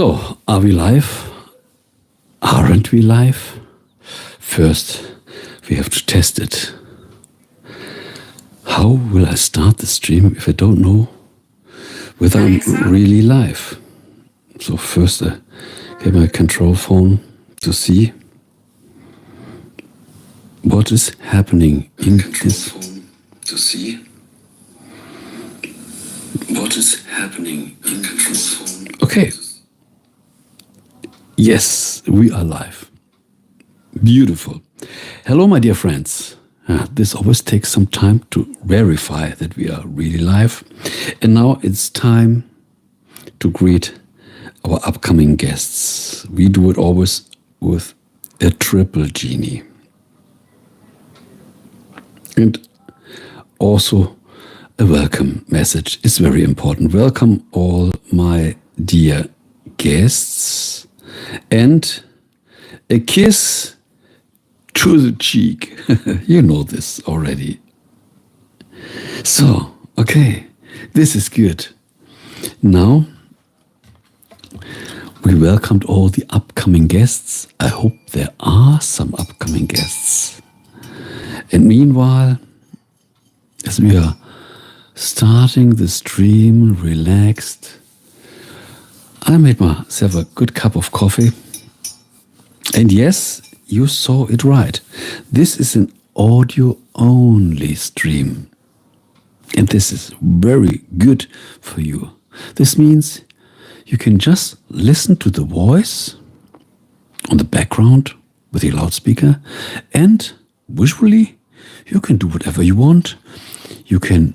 So, are we live? Aren't we live? First, we have to test it. How will I start the stream if I don't know whether I'm really live? So first I get my control phone to see what is happening in this. To see what is happening in this. Okay. Yes, we are live. Beautiful. Hello, my dear friends. This always takes some time to verify that we are really live. And now it's time to greet our upcoming guests. We do it always with a triple genie. And also a welcome message is very important. Welcome all my dear guests and a kiss to the cheek. You know this already. So, okay, this is good. Now, we welcomed all the upcoming guests. I hope there are some upcoming guests. And meanwhile, as we are starting the stream, relaxed, I made myself a good cup of coffee. And yes, you saw it right. This is an audio-only stream. And this is very good for you. This means you can just listen to the voice on the background with your loudspeaker, and visually you can do whatever you want. You can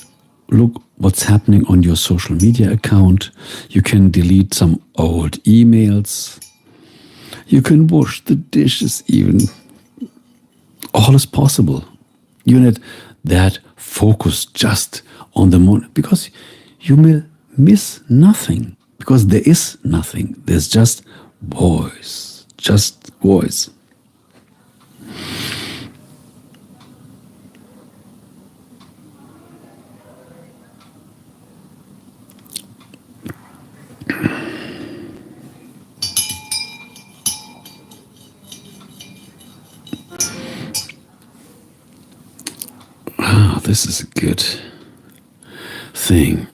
look what's happening on your social media account. You can delete some old emails. You can wash the dishes even. All is possible. You need that focus just on the moment, because you will miss nothing, because there is nothing. There's just voice. Just voice. This is a good thing.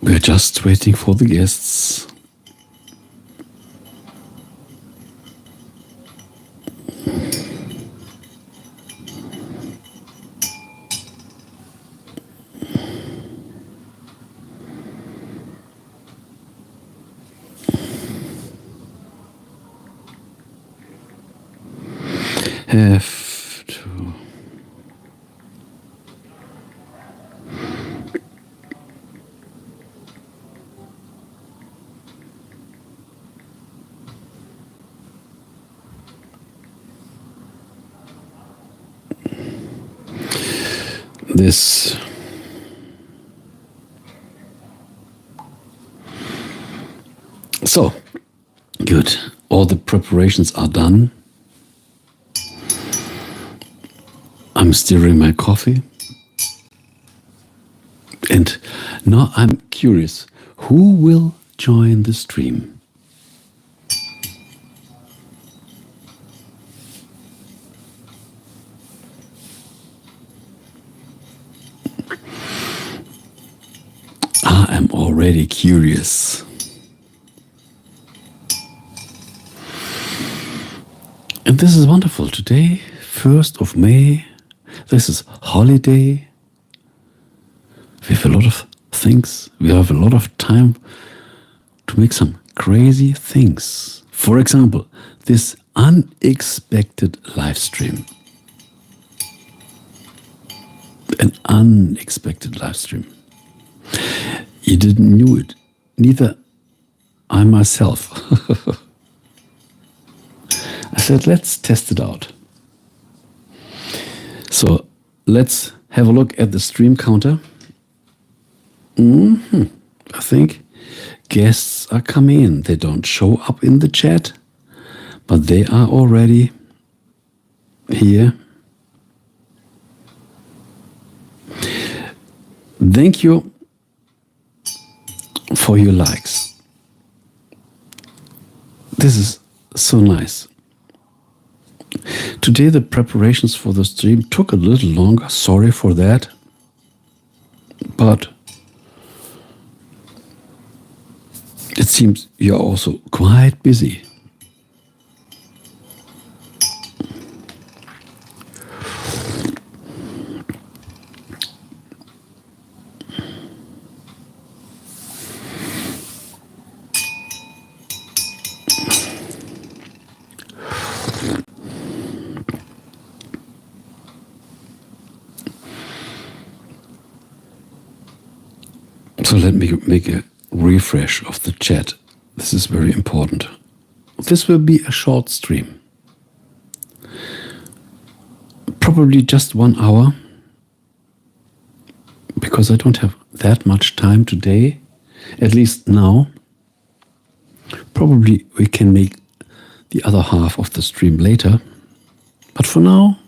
We're just waiting for the guests. Have to. This so good. All the preparations are done. I'm stirring my coffee. And now I'm curious, who will join the stream? I am already curious. And this is wonderful. Today, 1st of May, this is holiday. We have a lot of things. We have a lot of time to make some crazy things. For example, this unexpected live stream. An unexpected live stream. You didn't knew it. Neither I myself. I said, let's test it out. So let's have a look at the stream counter. I think guests are coming in. They don't show up in the chat, but they are already here. Thank you for your likes. This is so nice. Today the preparations for the stream took a little longer. Sorry for that. But it seems you're also quite busy. So let me make a refresh of the chat. This is very important. This will be a short stream. Probably just 1 hour, because I don't have that much time today, at least now. Probably we can make the other half of the stream later. But for now,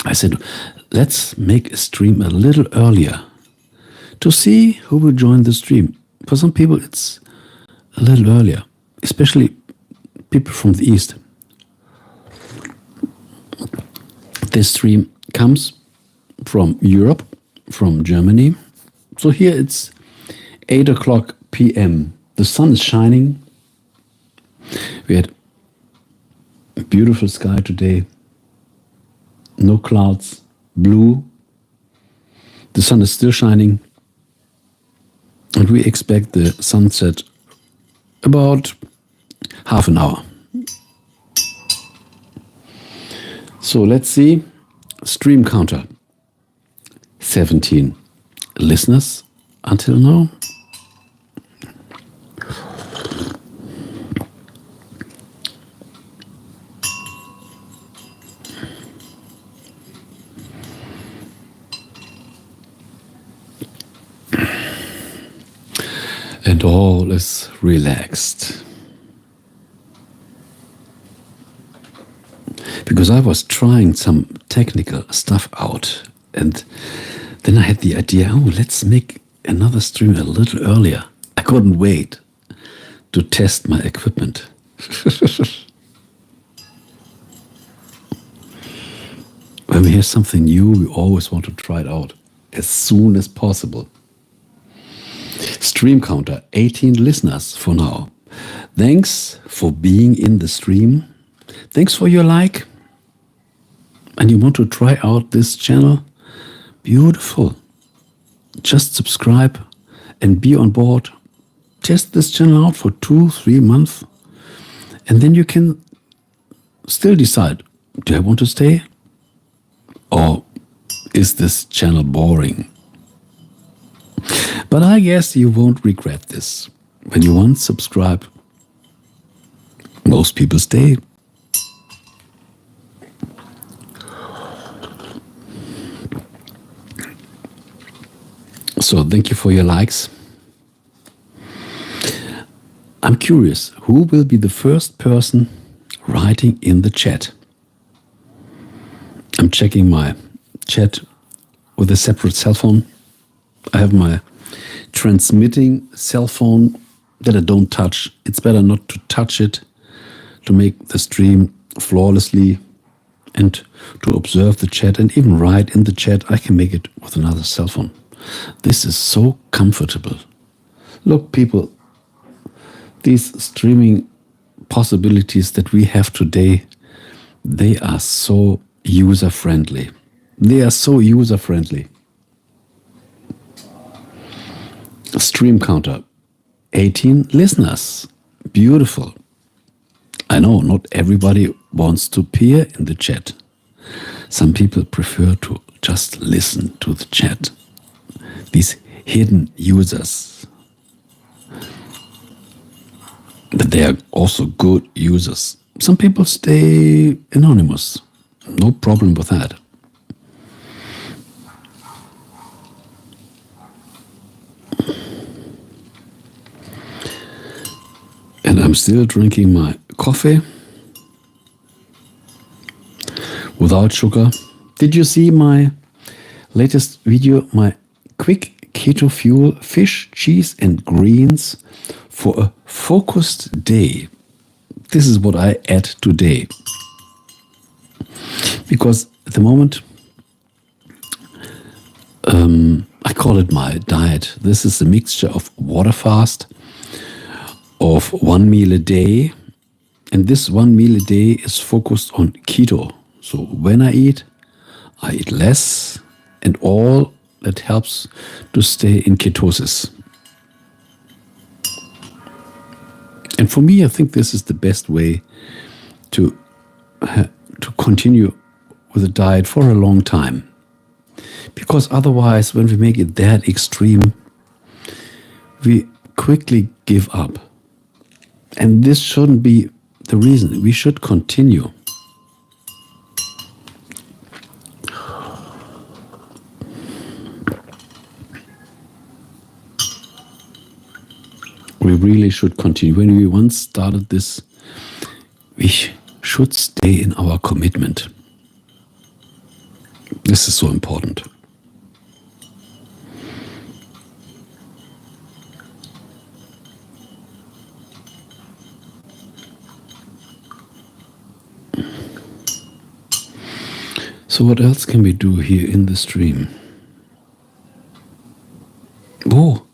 I said, let's make a stream a little earlier to see who will join the stream. For some people, it's a little earlier, especially people from the East. This stream comes from Europe, from Germany. So here it's 8 o'clock p.m. The sun is shining. We had a beautiful sky today. No clouds, blue. The sun is still shining. And we expect the sunset about half an hour. So let's see. Stream counter. 17 listeners until now. And all is relaxed. Because I was trying some technical stuff out, and then I had the idea, let's make another stream a little earlier. I couldn't wait to test my equipment. When we hear something new, we always want to try it out as soon as possible. Stream counter, 18 listeners for now. Thanks for being in the stream. Thanks for your like. And you want to try out this channel? Beautiful. Just subscribe and be on board. Test this channel out for 2-3 months. And then you can still decide, do I want to stay? Or is this channel boring? But I guess you won't regret this. When you once subscribe, most people stay. So thank you for your likes. I'm curious, who will be the first person writing in the chat? I'm checking my chat with a separate cell phone. I have my transmitting cell phone that I don't touch. It's better not to touch it to make the stream flawlessly and to observe the chat and even write in the chat. I can make it with another cell phone. This is so comfortable. Look, people, these streaming possibilities that we have today, they are so user-friendly. They are so user-friendly. Stream counter, 18 listeners. Beautiful. I know not everybody wants to peer in the chat. Some people prefer to just listen to the chat. These hidden users. But they are also good users. Some people stay anonymous. No problem with that. And I'm still drinking my coffee without sugar. Did you see my latest video, my quick keto fuel, fish, cheese and greens for a focused day? This is what I add today. Because at the moment, I call it my diet. This is a mixture of water fast, of 1 meal a day. And this 1 meal a day is focused on keto. So when I eat less, and all that helps to stay in ketosis. And for me, I think this is the best way to continue with a diet for a long time. Because otherwise, when we make it that extreme, we quickly give up. And this shouldn't be the reason. We should continue. We really should continue. When we once started this, we should stay in our commitment. This is so important. So what else can we do here in the stream? Oh,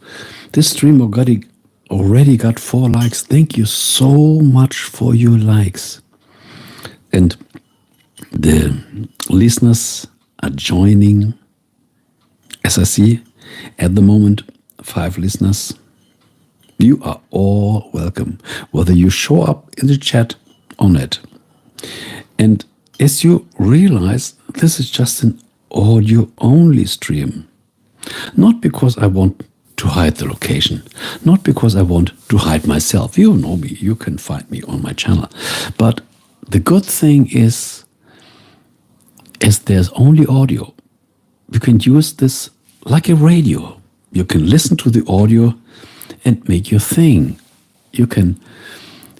this stream already got 4 likes. Thank you so much for your likes. And the listeners are joining. As I see, at the moment, 5 listeners. You are all welcome, whether you show up in the chat or not. And as you realize, this is just an audio-only stream. Not because I want to hide the location, not because I want to hide myself. You know me, you can find me on my channel. But the good thing is, as there's only audio, you can use this like a radio. You can listen to the audio and make your thing. You can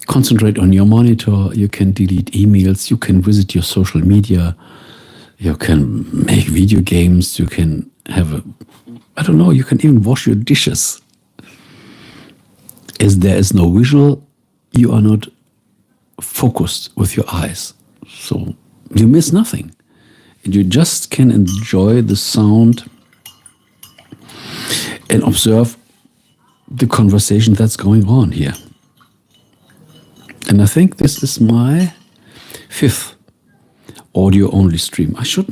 concentrate on your monitor, you can delete emails, you can visit your social media, you can make video games, you can have you can even wash your dishes. As there is no visual, you are not focused with your eyes. So you miss nothing. And you just can enjoy the sound and observe the conversation that's going on here. And I think this is my 5th audio-only stream. I should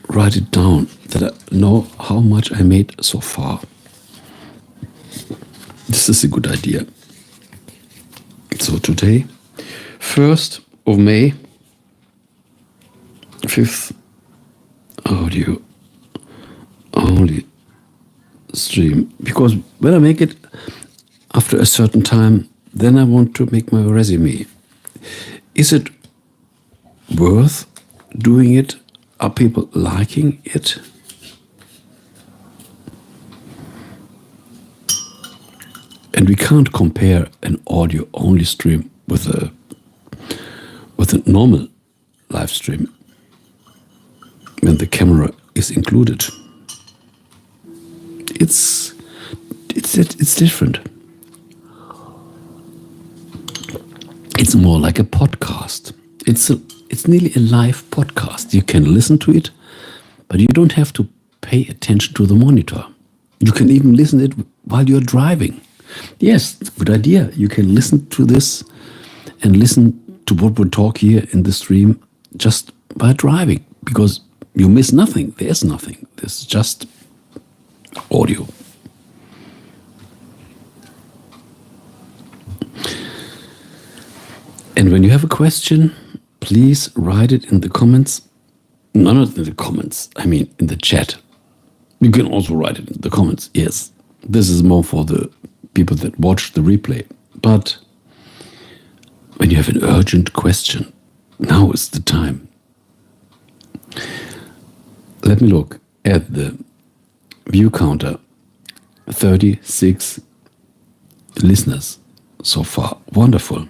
write it down that I know how much I made so far. This is a good idea. So today, 1st of May, 5th audio only stream. Because when I make it after a certain time, then I want to make my resume. Is it worth doing it? Are people liking it? And we can't compare an audio-only stream with a normal live stream when the camera is included. It's different. It's more like a podcast. It's nearly a live podcast. You can listen to it, but you don't have to pay attention to the monitor. You can even listen to it while you're driving. Yes, good idea. You can listen to this and listen to what we talk here in the stream just by driving, because you miss nothing. There's nothing. There's just audio. And when you have a question, please write it in the comments. No, not in the comments. I mean, in the chat. You can also write it in the comments. Yes, this is more for the people that watch the replay. But when you have an urgent question, now is the time. Let me look at the view counter. 36 listeners so far. Wonderful.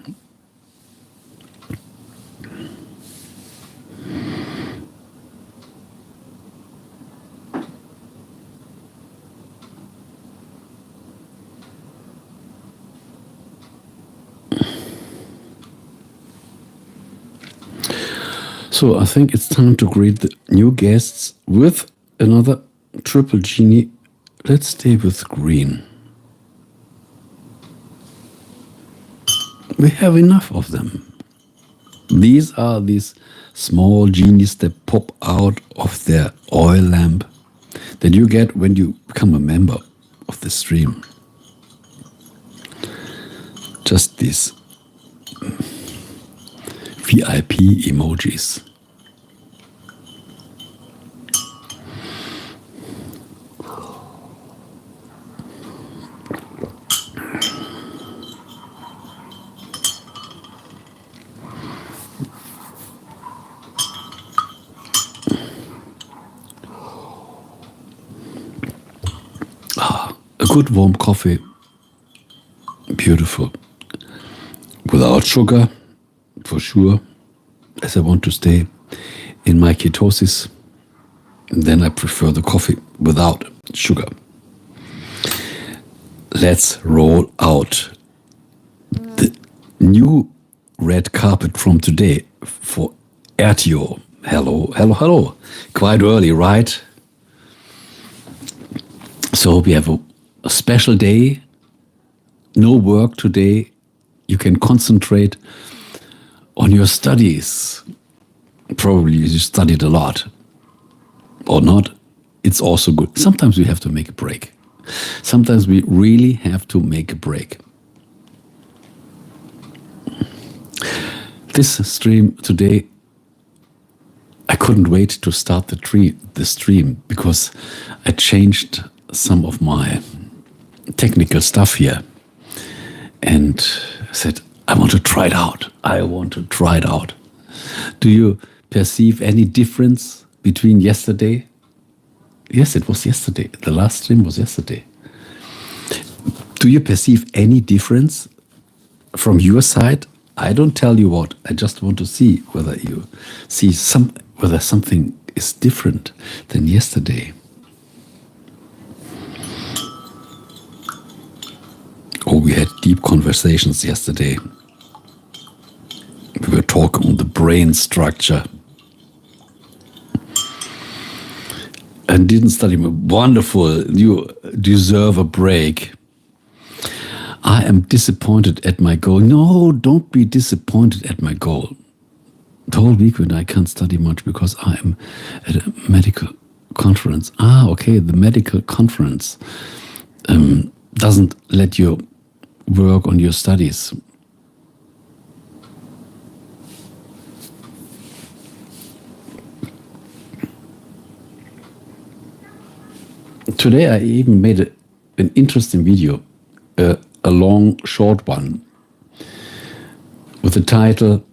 So I think it's time to greet the new guests with another triple genie. Let's stay with green. We have enough of them. These are these small genies that pop out of their oil lamp that you get when you become a member of the stream. Just these VIP emojis. A good warm coffee, beautiful, without sugar, for sure, as I want to stay in my ketosis. And then I prefer the coffee without sugar. Let's roll out the new red carpet from today for RTO. Hello, hello, hello. Quite early, right? So we have a special day, no work today. You can concentrate on your studies. Probably you studied a lot or not. It's also good. Sometimes we have to make a break. Sometimes we really have to make a break. This stream today, I couldn't wait to start the stream because I changed some of my technical stuff here and said, I want to try it out. I want to try it out. Do you perceive any difference between yesterday? Yes, it was yesterday. The last stream was yesterday. Do you perceive any difference from your side? I don't tell you what. I just want to see whether you see whether something is different than yesterday. Oh, we had deep conversations yesterday. We were talking on the brain structure. And didn't study. Wonderful. You deserve a break. I am disappointed at my goal. No, don't be disappointed at my goal. The whole weekend I can't study much because I am at a medical conference. Okay, the medical conference doesn't let you work on your studies. Today I even made an interesting video, a long, short one, with the title,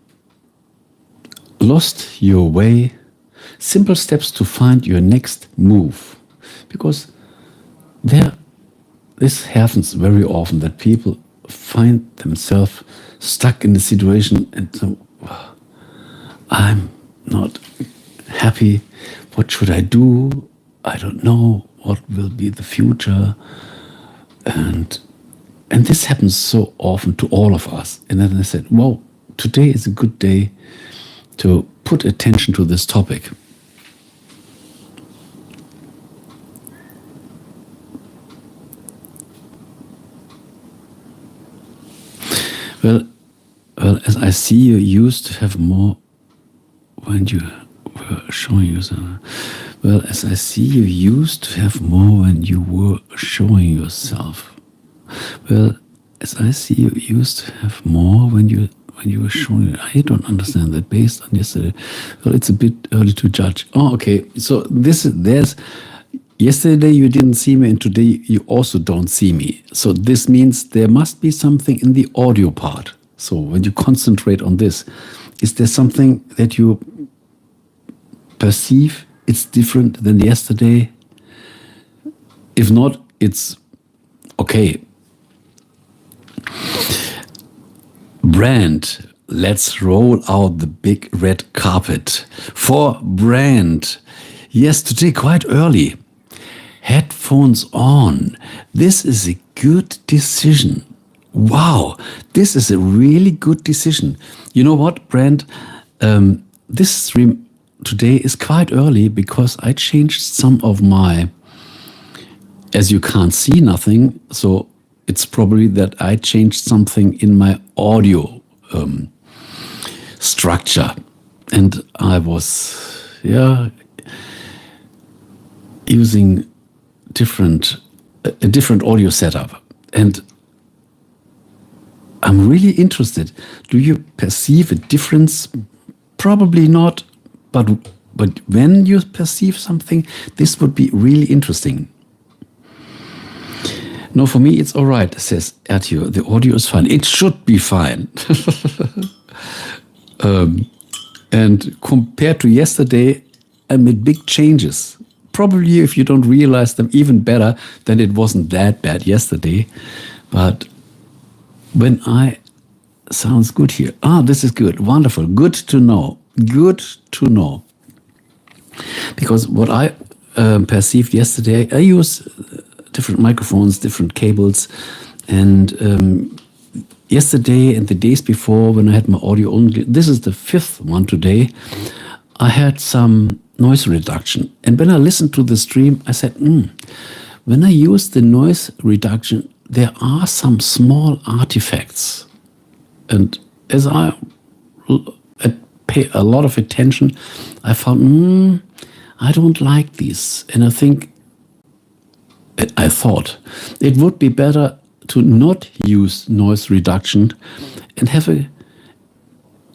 Lost Your Way, Simple Steps to Find Your Next Move. Because this happens very often that people find themselves stuck in a situation and so, I'm not happy. What should I do? I don't know what will be the future. And this happens so often to all of us. And then I said, well, today is a good day to put attention to this topic. Well, Well, as I see, you used to have more when you were showing yourself. Well, as I see, you used to have more when you were showing yourself. Well, as I see, you used to have more when you were showing. I don't understand that based on yesterday. Well, it's a bit early to judge. Oh, okay. So there's yesterday you didn't see me, and today you also don't see me. So this means there must be something in the audio part. So when you concentrate on this, is there something that you perceive it's different than yesterday? If not, it's okay. Brand, let's roll out the big red carpet. For Brand, yes, today quite early. Headphones on. This is a good decision. Wow, this is a really good decision. You know what, Brand? This stream today is quite early because I changed some of my, as you can't see nothing, so it's probably that I changed something in my audio structure. And I was, using a different audio setup. And I'm really interested. Do you perceive a difference? Probably not, but when you perceive something, this would be really interesting. No, for me it's all right, says Ertio. The audio is fine. It should be fine. And compared to yesterday, I made big changes. Probably if you don't realize them, even better than it wasn't that bad yesterday. But when sounds good here. This is good. Wonderful. Good to know. Good to know. Because what I perceived yesterday, I use different microphones, different cables. And yesterday and the days before, when I had my audio only, this is the 5th one today, I had some noise reduction. And when I listened to the stream, I said, when I use the noise reduction, there are some small artifacts. And as I pay a lot of attention, I found, I don't like these. And I thought it would be better to not use noise reduction and have a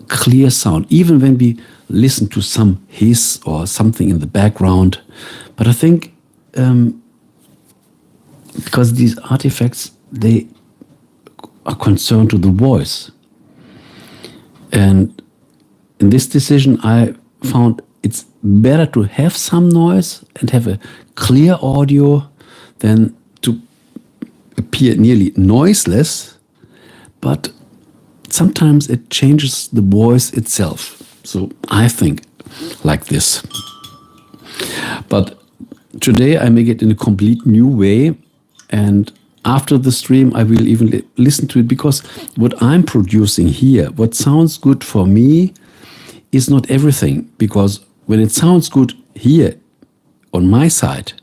clear sound, even when we listen to some hiss or something in the background. But I think because these artifacts, they are concerned to the voice. And in this decision, I found it's better to have some noise and have a clear audio than to appear nearly noiseless, but sometimes it changes the voice itself. So I think like this. But today I make it in a complete new way, and after the stream I will even listen to it, because what I'm producing here, what sounds good for me, is not everything. Because when it sounds good here on my side,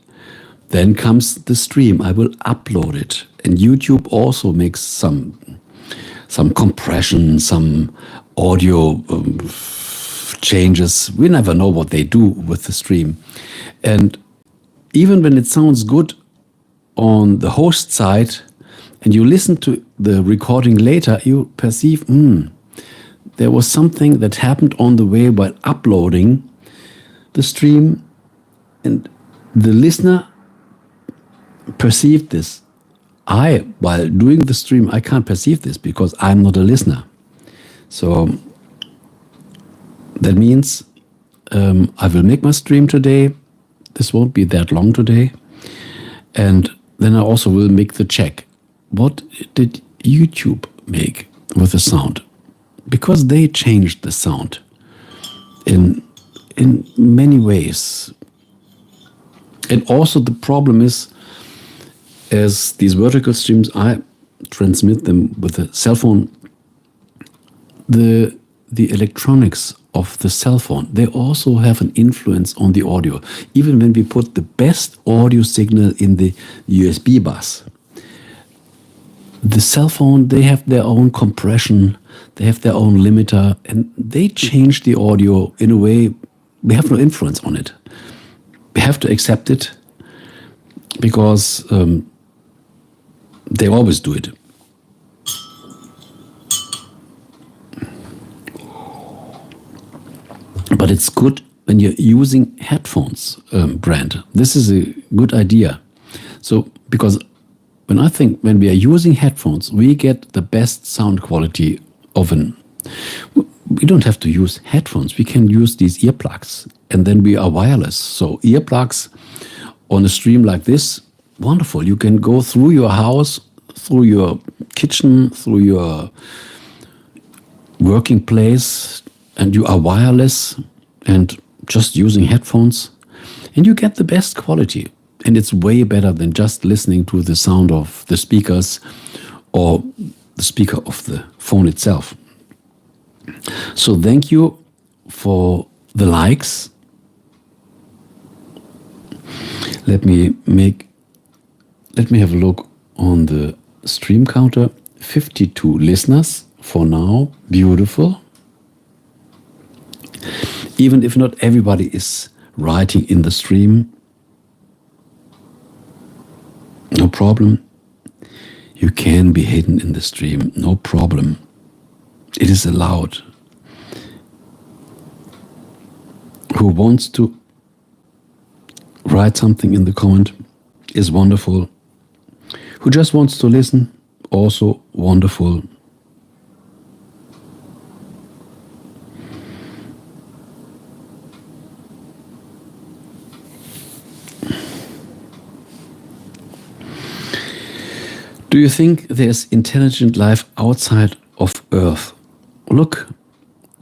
then comes the stream. I will upload it, and YouTube also makes some compression, some audio changes. We never know what they do with the stream. And even when it sounds good on the host side and you listen to the recording later, you perceive, there was something that happened on the way while uploading the stream, and the listener perceived this. While doing the stream, I can't perceive this because I'm not a listener. So that means I will make my stream today. This won't be that long today. And then I also will make the check. What did YouTube make with the sound? Because they changed the sound in many ways. And also the problem is, as these vertical streams, I transmit them with a cell phone. The electronics of the cell phone, they also have an influence on the audio. Even when we put the best audio signal in the USB bus, the cell phone, they have their own compression, they have their own limiter, and they change the audio in a way we have no influence on it. We have to accept it because they always do it. But it's good when you're using headphones, brand. This is a good idea. So, because when we are using headphones, we get the best sound quality of we don't have to use headphones. We can use these earplugs, and then we are wireless. So earplugs on a stream like this, wonderful. You can go through your house, through your kitchen, through your working place, and you are wireless and just using headphones, and you get the best quality. And it's way better than just listening to the sound of the speakers or the speaker of the phone itself. So thank you for the likes. Let me have a look on the stream counter. 52 listeners for now. Beautiful. Even if not everybody is writing in the stream, no problem. You can be hidden in the stream, no problem. It is allowed. Who wants to write something in the comment is wonderful. Who just wants to listen, also wonderful. Do you think there's intelligent life outside of Earth? Look,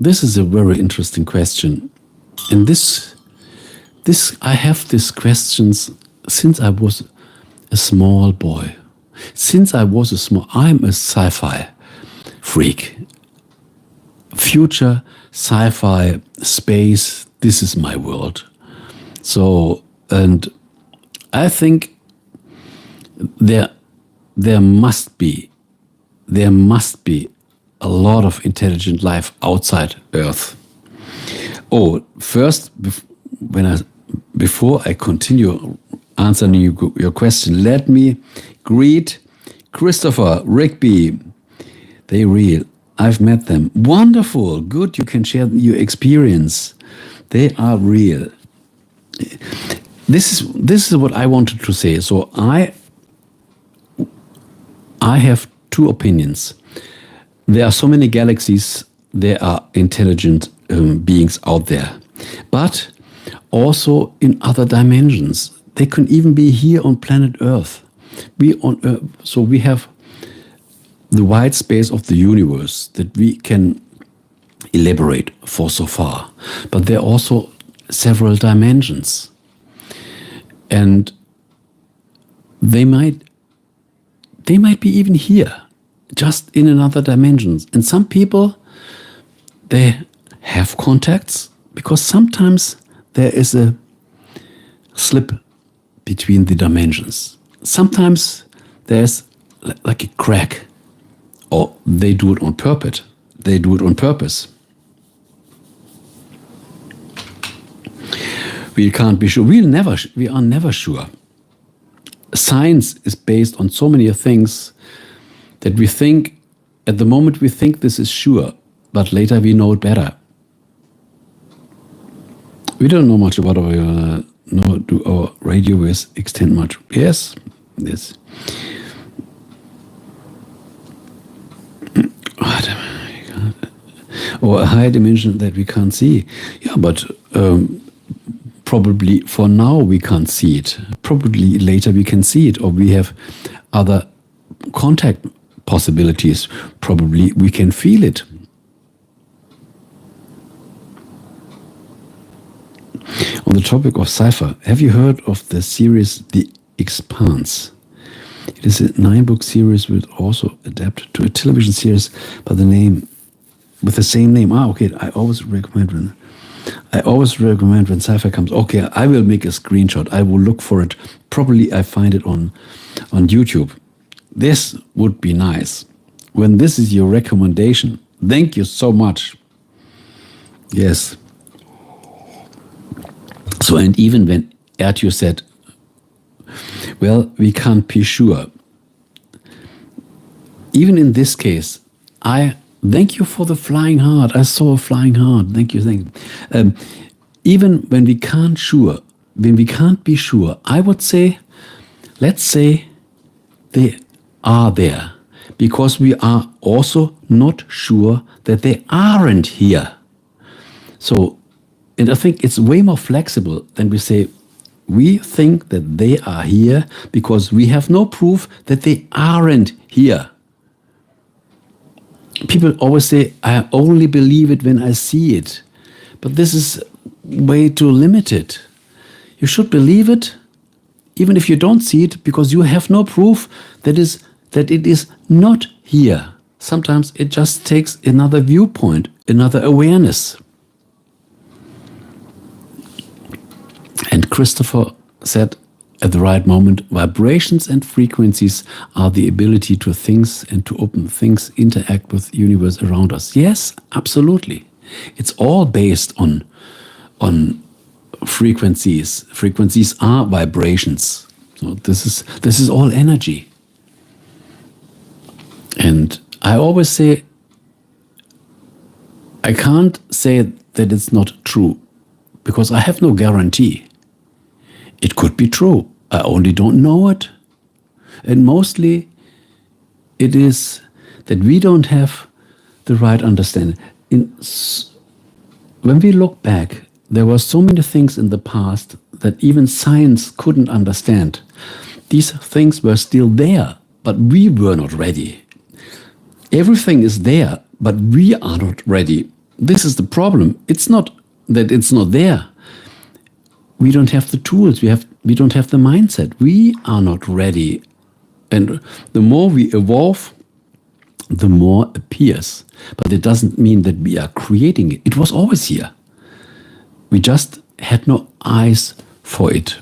this is a very interesting question. And I have these questions since I was a small boy. I'm a sci-fi freak. Future, sci-fi, space, this is my world. So, and I think there must be a lot of intelligent life outside Earth. Oh, first, before I continue answering your question, let me greet Christopher, Rigby. They real. I've met them. Wonderful. Good. You can share your experience. They are real. This is what I wanted to say. So I have two opinions. There are so many galaxies, there are intelligent beings out there, but also in other dimensions. They can even be here on planet Earth. So we have the wide space of the universe that we can elaborate for so far. But there are also several dimensions. And they might be even here, just in another dimension. And some people, they have contacts because sometimes there is a slip between the dimensions. Sometimes there's like a crack, or they do it on purpose. We can't be sure. We are never sure. Science is based on so many things that we think, at the moment we think this is sure, but later we know it better. We don't know much about do our radio waves extend much? Yes. Or a higher dimension that we can't see. Yeah, but probably for now we can't see it. Probably later we can see it, or we have other contact possibilities. Probably we can feel it. On the topic of sci-fi, have you heard of the series The Expanse? It is a 9-book series which also adapted to a television series with the same name. Okay, I always recommend when sci-fi comes. Okay, I will make a screenshot. I will look for it. Probably I find it on YouTube. this would be nice. When this is your recommendation, thank you so much. Yes. So, and even when Ertju said, well, we can't be sure. Even in this case, I thank you for the flying heart. I saw a flying heart. Thank you. Even when we can't be sure, I would say, let's say they are there, because we are also not sure that they aren't here. So, and I think it's way more flexible than we say, we think that they are here because we have no proof that they aren't here. People always say, I only believe it when I see it. But this is way too limited. You should believe it even if you don't see it, because you have no proof that it is not here. Sometimes it just takes another viewpoint, another awareness. And Christopher said at the right moment, vibrations and frequencies are the ability to things and to open things, interact with the universe around us. Yes, absolutely. It's all based on frequencies. Frequencies are vibrations. So this is all energy. And I always say, I can't say that it's not true, because I have no guarantee. It could be true. I only don't know it. And mostly it is that we don't have the right understanding. When we look back, there were so many things in the past that even science couldn't understand. These things were still there, but we were not ready. Everything is there, but we are not ready. This is the problem. It's not that it's not there. We don't have the tools. We don't have the mindset. We are not ready. And the more we evolve, the more appears. But it doesn't mean that we are creating it. It was always here. We just had no eyes for it.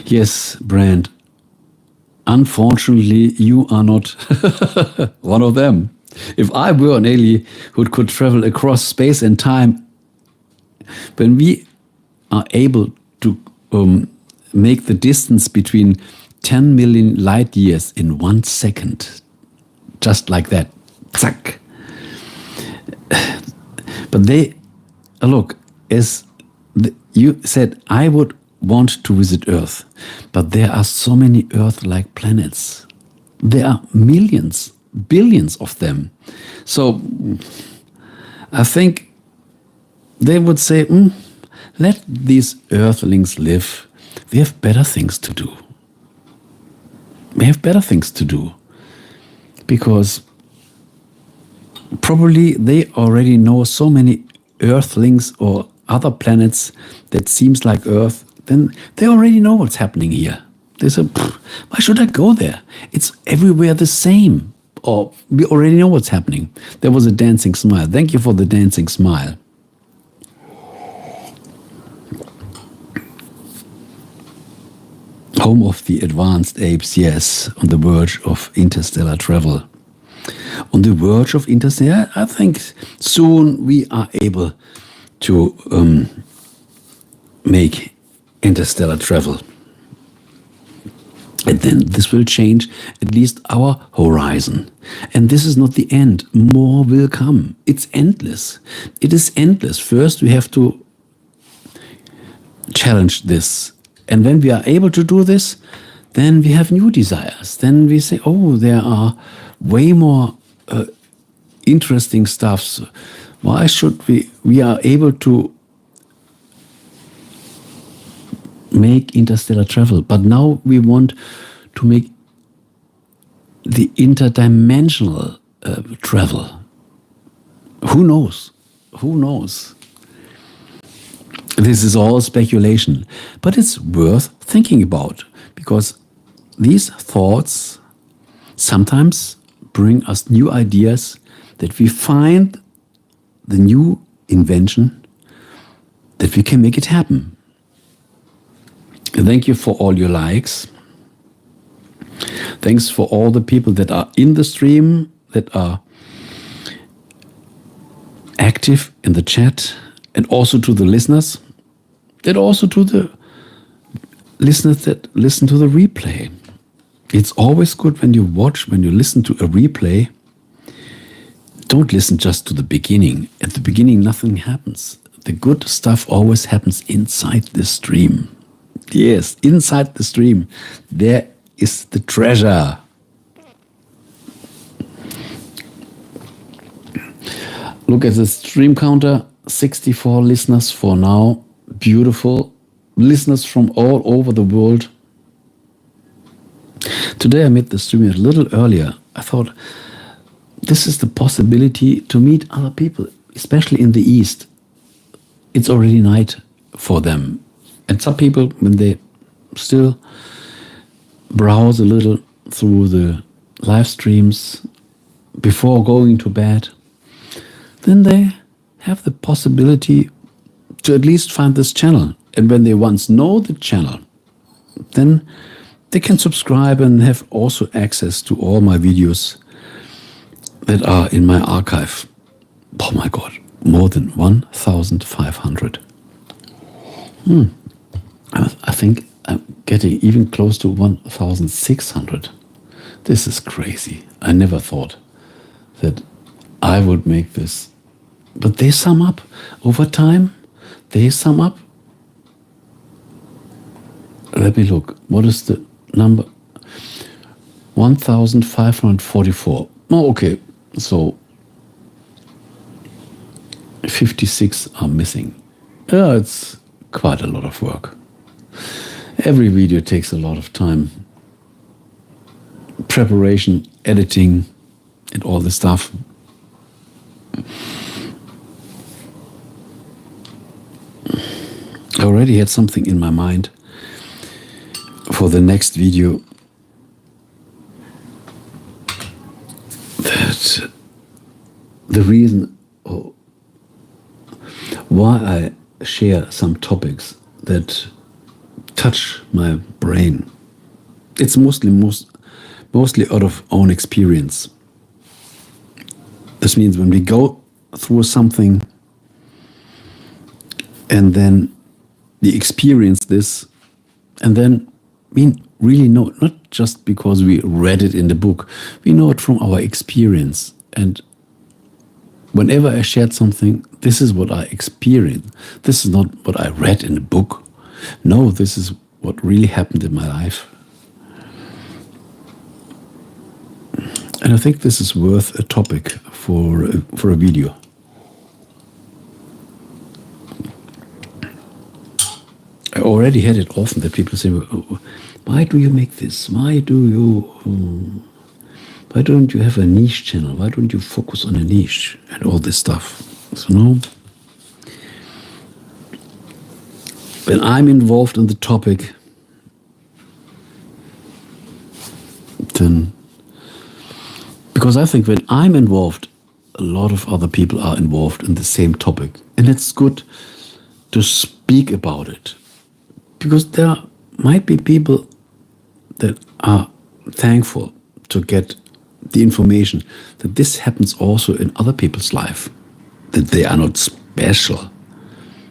Yes, Brand. Unfortunately, you are not one of them. If I were an alien who could travel across space and time, when we are able to make the distance between 10 million light years in 1 second, just like that, zack. But look, as you said, I would want to visit Earth, but there are so many Earth-like planets. There are millions, billions of them. So I think they would say, let these Earthlings live. We have better things to do. We have better things to do. Because probably they already know so many Earthlings or other planets that seems like Earth. Then they already know what's happening here. They say, why should I go there? It's everywhere the same. Or we already know what's happening. There was a dancing smile. Thank you for the dancing smile. Home of the advanced apes, yes, on the verge of interstellar travel. On the verge of interstellar, I think soon we are able to make interstellar travel. And then this will change at least our horizon. And this is not the end. More will come. It's endless. It is endless. First, we have to challenge this. And when we are able to do this, then we have new desires. Then we say, oh, there are way more interesting stuffs. Why should we are able to make interstellar travel, but now we want to make the interdimensional travel. Who knows? Who knows? This is all speculation, but it's worth thinking about, because these thoughts sometimes bring us new ideas that we find the new invention that we can make it happen. And thank you for all your likes. Thanks for all the people that are in the stream, that are active in the chat, and also to the listeners, and also to the listeners that listen to the replay. It's always good when you listen to a replay. Don't listen just to the beginning. At the beginning, nothing happens. The good stuff always happens inside the stream. Yes, inside the stream, there is the treasure. Look at the stream counter, 64 listeners for now. Beautiful. Listeners from all over the world. Today I made the stream a little earlier. I thought this is the possibility to meet other people, especially in the East. It's already night for them. And some people, when they still browse a little through the live streams before going to bed, then they have the possibility to at least find this channel. And when they once know the channel, then they can subscribe and have also access to all my videos that are in my archive. Oh my God, more than 1,500. I think I'm getting even close to 1,600. This is crazy. I never thought that I would make this. But they sum up over time. They sum up. Let me look. What is the number? 1,544. Oh, okay. So 56 are missing. Yeah, it's quite a lot of work. Every video takes a lot of time. Preparation, editing, and all this stuff. I already had something in my mind for the next video that the reason why I share some topics that touch my brain. It's mostly out of own experience. This means when we go through something and then we experience this, and then we really know it, not just because we read it in the book, we know it from our experience. And whenever I shared something, this is what I experienced. This is not what I read in the book. No, this is what really happened in my life. And I think this is worth a topic for a video. I already had it often that people say, why do you make this? Why don't you have a niche channel? Why don't you focus on a niche and all this stuff? So no. When I'm involved in the topic, then, because I think when I'm involved, a lot of other people are involved in the same topic. And it's good to speak about it. Because there might be people that are thankful to get the information that this happens also in other people's life, that they are not special.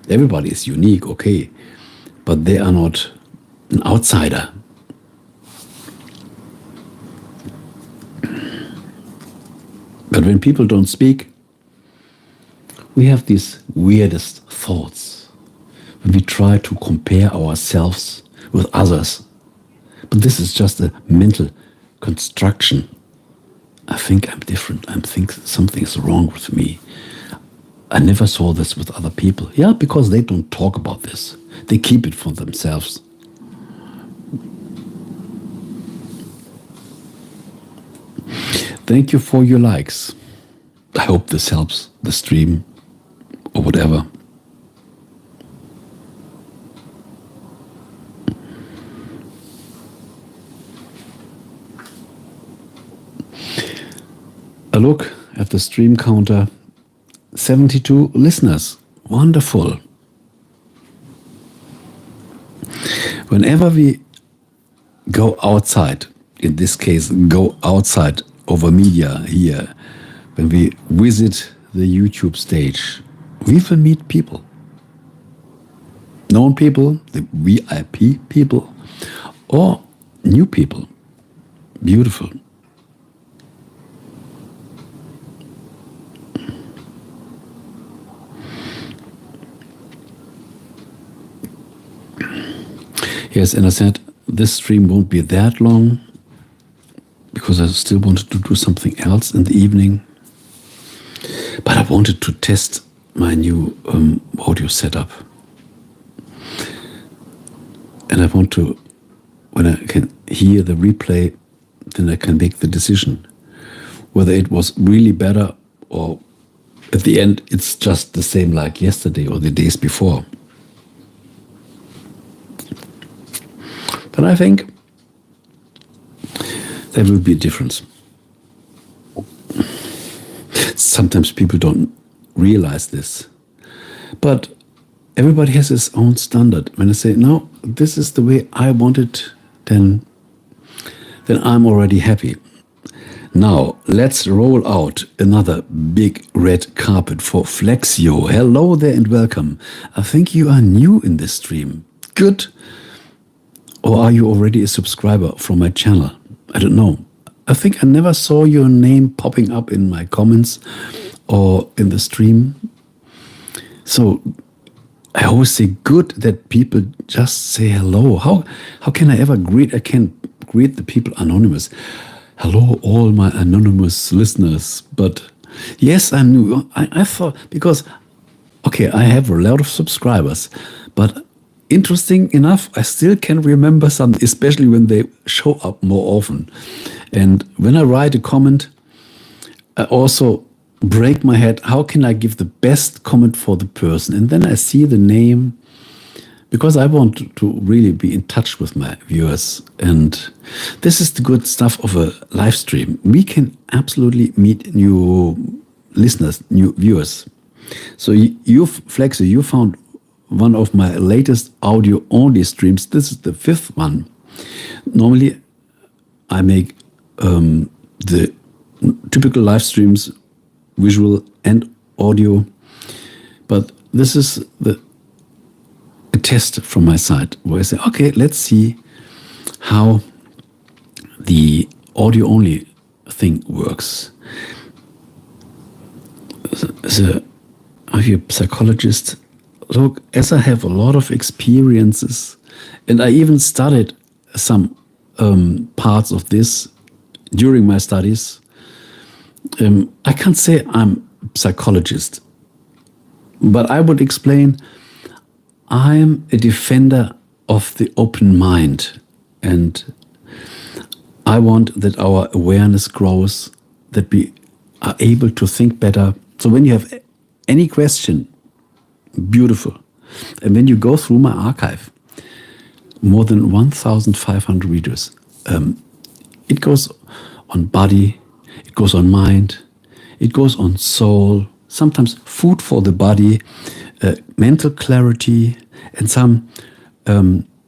Everybody is unique, okay, but they are not an outsider. But when people don't speak, we have these weirdest thoughts when we try to compare ourselves with others. But this is just a mental construction. I think I'm different. I think something is wrong with me. I never saw this with other people. Yeah, because they don't talk about this. They keep it for themselves. Thank you for your likes. I hope this helps the stream or whatever. A look at the stream counter, 72 listeners. Wonderful. Whenever we go outside, in this case, go outside over media here, when we visit the YouTube stage, we will meet people. Known people, the VIP people, or new people. Beautiful. Yes, and I said, this stream won't be that long because I still wanted to do something else in the evening. But I wanted to test my new audio setup. And I want to, when I can hear the replay, then I can make the decision whether it was really better or at the end it's just the same like yesterday or the days before. But I think there will be a difference. Sometimes people don't realize this. But everybody has his own standard. When I say, no, this is the way I want it, then I'm already happy. Now, let's roll out another big red carpet for Flexio. Hello there and welcome. I think you are new in this stream. Good. Or are you already a subscriber from my channel? I don't know. I think I never saw your name popping up in my comments or in the stream. So I always say good that people just say hello. How can I ever greet? I can't greet the people anonymous. Hello, all my anonymous listeners. But yes, I'm new. I thought, because, okay, I have a lot of subscribers, but interesting enough, I still can remember some, especially when they show up more often. And when I write a comment, I also break my head, how can I give the best comment for the person? And then I see the name, because I want to really be in touch with my viewers. And this is the good stuff of a live stream. We can absolutely meet new listeners, new viewers. So you, Flexi, you found one of my latest audio-only streams. This is the 5th one. Normally, I make the typical live streams, visual and audio, but this is a test from my side where I say, okay, let's see how the audio-only thing works. Are you a psychologist? Look, as I have a lot of experiences, and I even studied some parts of this during my studies, I can't say I'm a psychologist, but I would explain I'm a defender of the open mind, and I want that our awareness grows, that we are able to think better. So when you have any question, beautiful. And when you go through my archive, more than 1,500 videos, it goes on body, it goes on mind, it goes on soul, sometimes food for the body, mental clarity, and some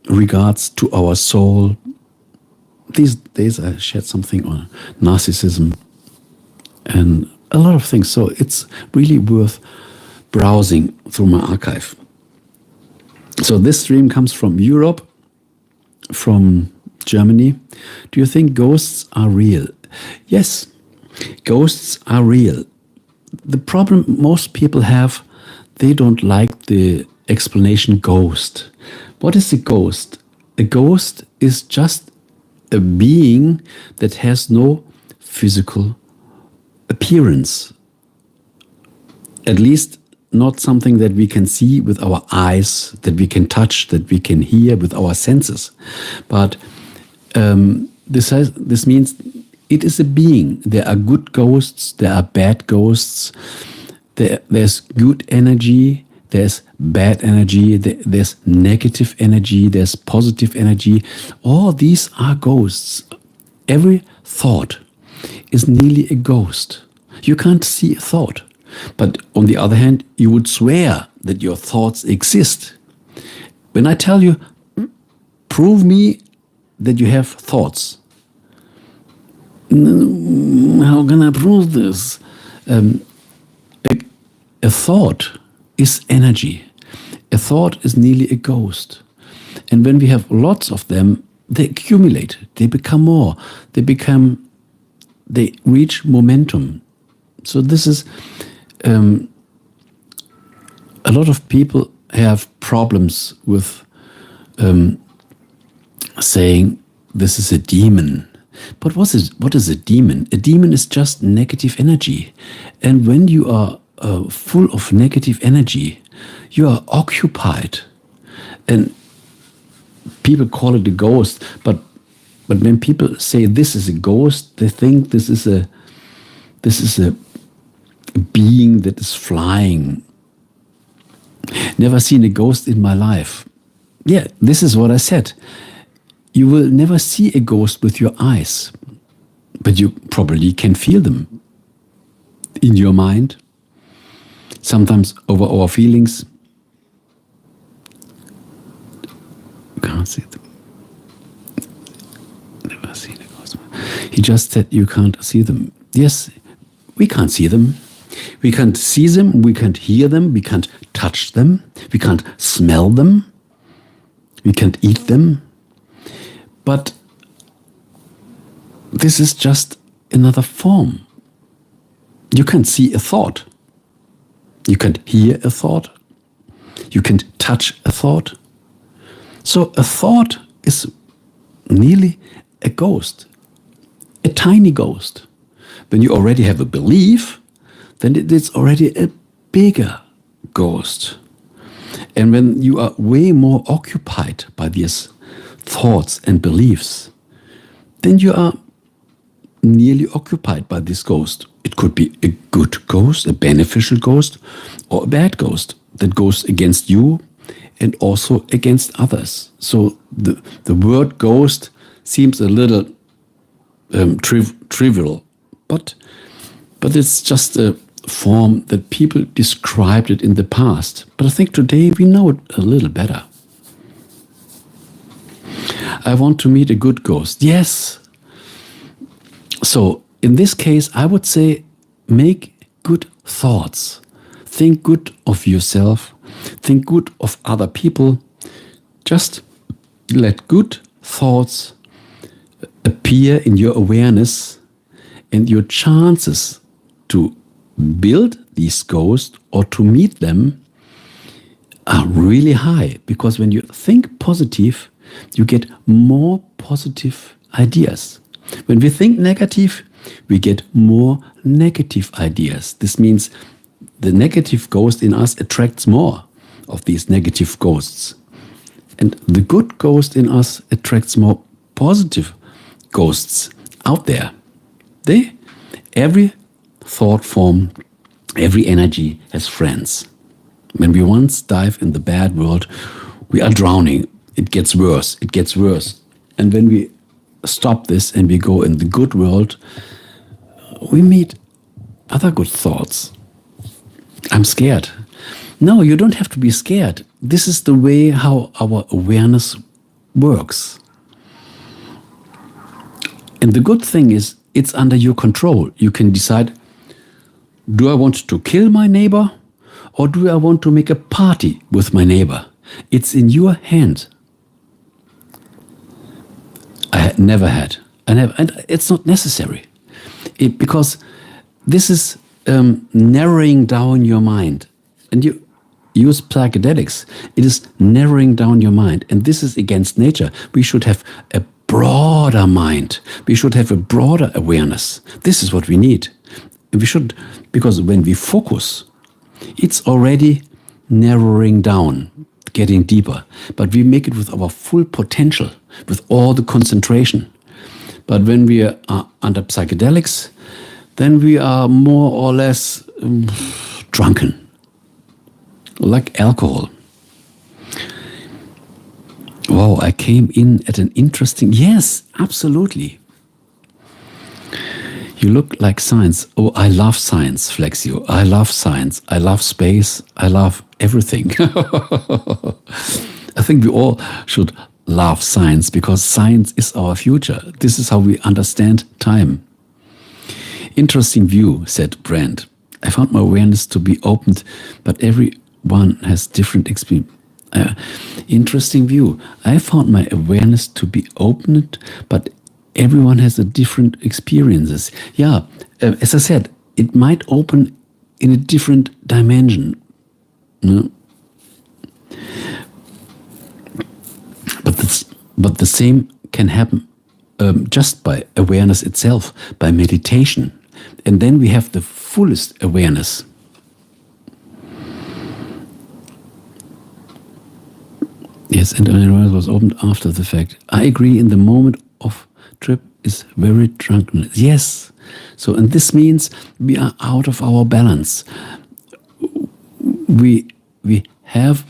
regards to our soul. These days I shared something on narcissism and a lot of things. So it's really worth browsing through my archive. So this stream comes from Europe, from Germany. Do you think ghosts are real? Yes, ghosts are real. The problem most people have, they don't like the explanation ghost. What is a ghost? A ghost is just a being that has no physical appearance. At least not something that we can see with our eyes, that we can touch, that we can hear with our senses. But this means it is a being. There are good ghosts, there are bad ghosts, there's good energy, there's bad energy, there's negative energy, there's positive energy. All these are ghosts. Every thought is nearly a ghost. You can't see a thought. But on the other hand, you would swear that your thoughts exist. When I tell you, prove me that you have thoughts, how can I prove this? A thought is energy. A thought is nearly a ghost. And when we have lots of them, they accumulate, they become more, they reach momentum. So this is, a lot of people have problems with saying this is a demon. But what is a demon? A demon is just negative energy. And when you are full of negative energy, you are occupied. And people call it a ghost, but when people say this is a ghost, they think this is a being that is flying. Never seen a ghost in my life. Yeah, this is what I said. You will never see a ghost with your eyes, but you probably can feel them in your mind, sometimes over our feelings. Can't see them. Never seen a ghost. He just said you can't see them. Yes, we can't see them. We can't see them, we can't hear them, we can't touch them, we can't smell them, we can't eat them. But this is just another form. You can't see a thought. You can't hear a thought. You can't touch a thought. So a thought is nearly a ghost, a tiny ghost. When you already have a belief, then it's already a bigger ghost. And when you are way more occupied by these thoughts and beliefs, then you are nearly occupied by this ghost. It could be a good ghost, a beneficial ghost, or a bad ghost that goes against you and also against others. So the word ghost seems a little trivial, but it's just a form that people described it in the past. But I think today we know it a little better. I want to meet a good ghost. Yes. So in this case, I would say make good thoughts. Think good of yourself. Think good of other people. Just let good thoughts appear in your awareness, and your chances to build these ghosts or to meet them are really high. Because when you think positive, you get more positive ideas. When we think negative, we get more negative ideas. This means the negative ghost in us attracts more of these negative ghosts. And the good ghost in us attracts more positive ghosts out there. Every thought form, every energy has friends. When we once dive in the bad world, we are drowning. It gets worse, it gets worse. And when we stop this and we go in the good world, we meet other good thoughts. I'm scared. No, you don't have to be scared. This is the way how our awareness works. And the good thing is, it's under your control. You can decide, do I want to kill my neighbor or do I want to make a party with my neighbor? It's in your hand. I never had. And it's not necessary. Because this is narrowing down your mind. And you use psychedelics. It is narrowing down your mind. And this is against nature. We should have a broader mind. We should have a broader awareness. This is what we need. We should, because when we focus, it's already narrowing down, getting deeper. But we make it with our full potential, with all the concentration. But when we are under psychedelics, then we are more or less drunken, like alcohol. Wow, I came in at an interesting... Yes, absolutely. You look like science. Oh, I love science, Flexio. I love science. I love space. I love everything. I think we all should love science because science is our future. This is how we understand time. Interesting view, said Brand. I found my awareness to be opened, but everyone has different experience. Interesting view. I found my awareness to be opened, but everyone has a different experiences. Yeah, as I said, it might open in a different dimension. No? But the same can happen just by awareness itself, by meditation. And then we have the fullest awareness. Yes, and awareness was opened after the fact. I agree, in the moment of trip is very drunkenness. Yes. So, and this means we are out of our balance. We have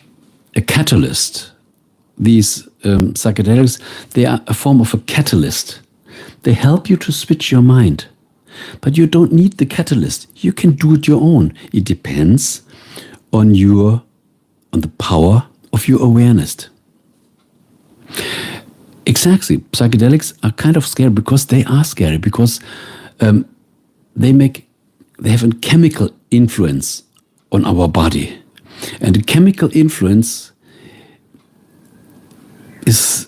a catalyst. These psychedelics, they are a form of a catalyst. They help you to switch your mind. But you don't need the catalyst. You can do it your own. It depends on the power of your awareness. Exactly. Psychedelics are kind of scary because they are scary, because they have a chemical influence on our body. And the chemical influence is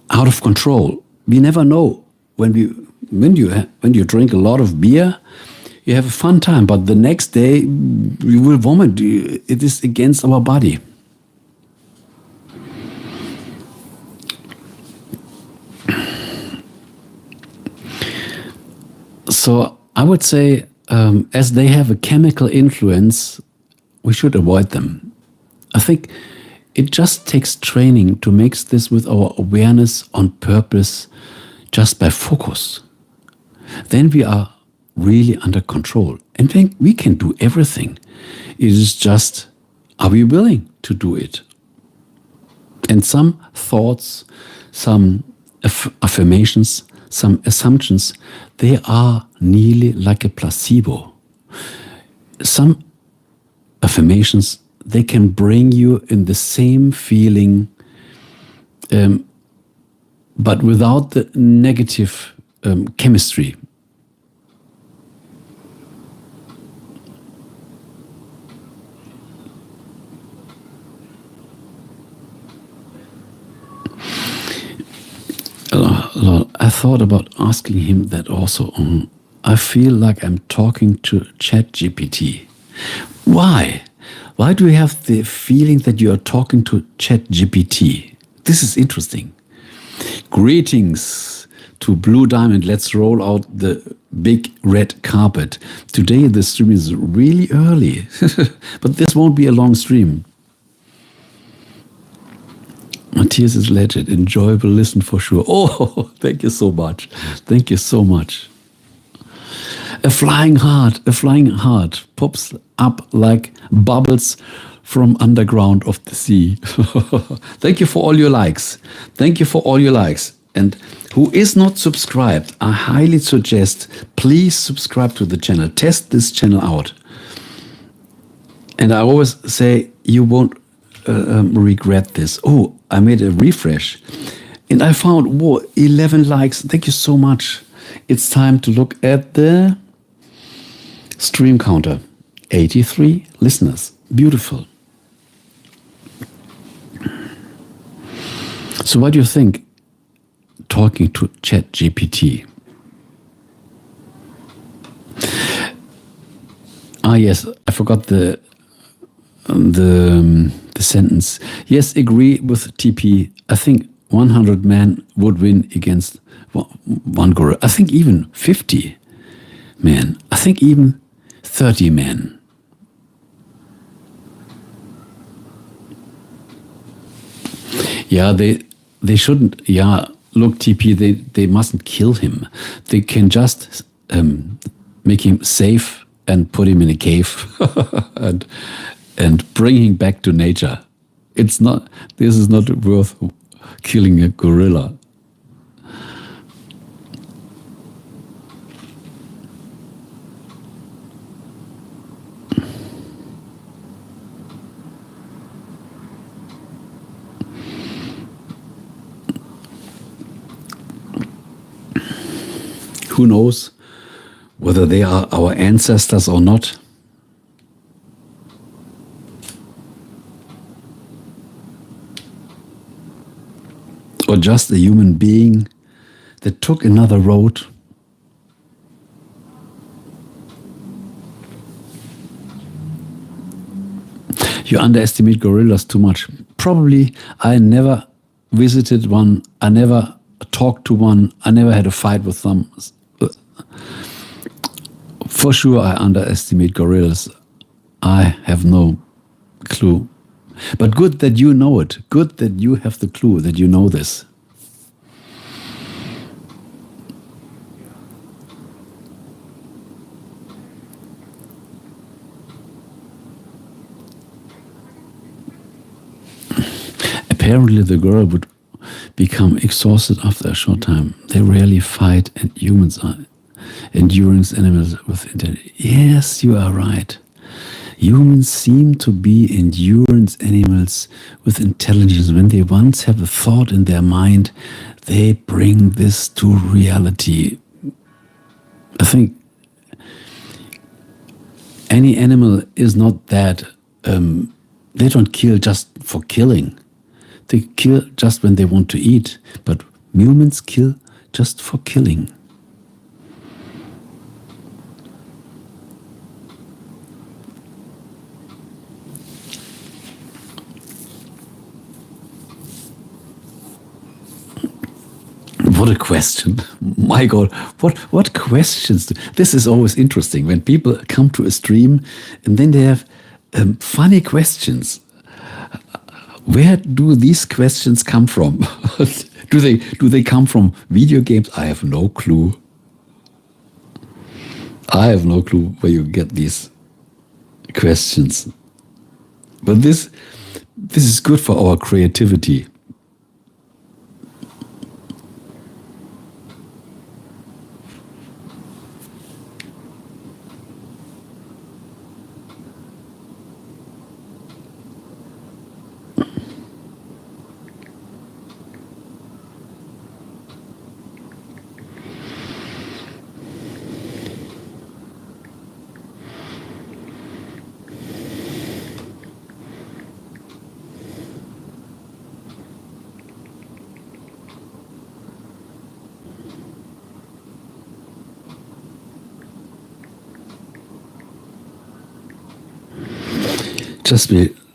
out of control. We never know when you drink a lot of beer, you have a fun time, but the next day you will vomit. It is against our body. So I would say, as they have a chemical influence, we should avoid them. I think it just takes training to mix this with our awareness on purpose, just by focus. Then we are really under control. And then we can do everything. It is just, are we willing to do it? And some thoughts, some affirmations, some assumptions, they are nearly like a placebo. Some affirmations, they can bring you in the same feeling, but without the negative chemistry. I thought about asking him that also. I feel like I'm talking to ChatGPT. Why? Why do you have the feeling that you are talking to ChatGPT? This is interesting. Greetings to Blue Diamond. Let's roll out the big red carpet. Today the stream is really early, but this won't be a long stream. Matthias is legend. Enjoyable listen for sure. Oh, thank you so much. Thank you so much. A flying heart pops up like bubbles from underground of the sea. Thank you for all your likes. Thank you for all your likes. And who is not subscribed, I highly suggest, please subscribe to the channel. Test this channel out. And I always say, you won't regret this. Oh, I made a refresh and I found 11 likes. Thank you so much. It's time to look at the stream counter. 83 listeners. Beautiful. So what do you think? Talking to ChatGPT. Ah, yes, I forgot the sentence. Yes, agree with TP. I think 100 men would win against one gorilla. I think even 50 men. I think even 30 men. Yeah, they shouldn't. Yeah, look, TP, they mustn't kill him. They can just make him safe and put him in a cave and bring him back to nature. This is not worth killing a gorilla. who knows whether they are our ancestors or not? Or just a human being that took another road? You underestimate gorillas too much. Probably I never visited one, I never talked to one, I never had a fight with them. For sure I underestimate gorillas. I have no clue. But good that you know it. Good that you have the clue, that you know this. Apparently the girl would become exhausted after a short time. They rarely fight, and humans are endurance animals with intelligence. Yes, you are right. Humans seem to be endurance animals with intelligence. When they once have a thought in their mind, they bring this to reality. I think any animal is not that. They don't kill just for killing. They kill just when they want to eat. But humans kill just for killing. What a question. My God, what questions? This is always interesting when people come to a stream and then they have funny questions. Where do these questions come from? do they come from video games? I have no clue. I have no clue where you get these questions. But this is good for our creativity.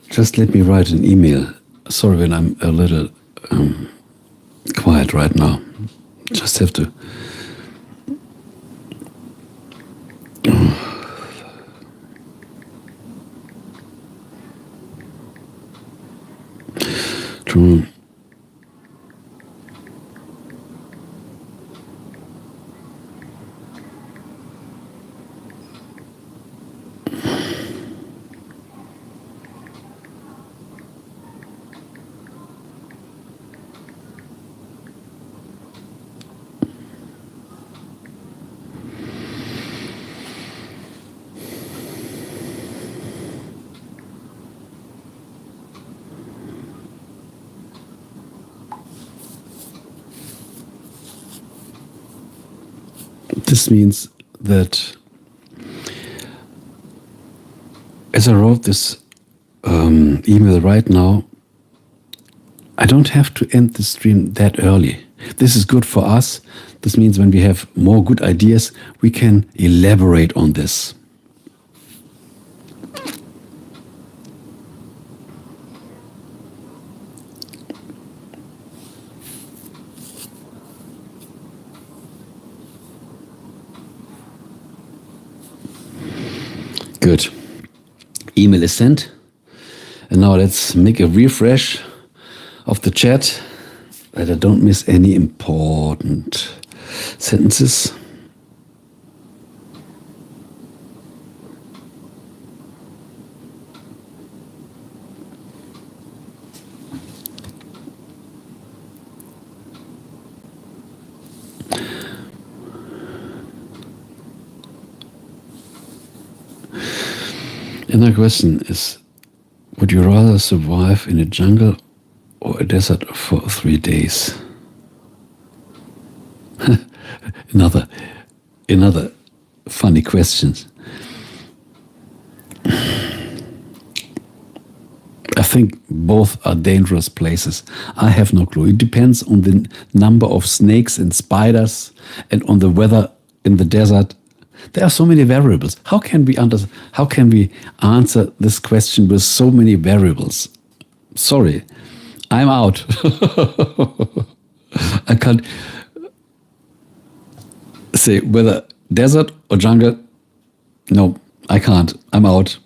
Just let me write an email. Sorry when I'm a little quiet right now. Just have to. True. This means that as I wrote this email right now, I don't have to end the stream that early. This is good for us. This means when we have more good ideas, we can elaborate on this. Good. Email is sent. And now let's make a refresh of the chat that I don't miss any important sentences. Another question is, would you rather survive in a jungle or a desert for 3 days? Another another funny question. I think both are dangerous places. I have no clue. It depends on the number of snakes and spiders and on the weather in the desert. There are so many variables. How can we answer this question with so many variables? Sorry, I'm out. I can't say whether desert or jungle. No, I can't. I'm out.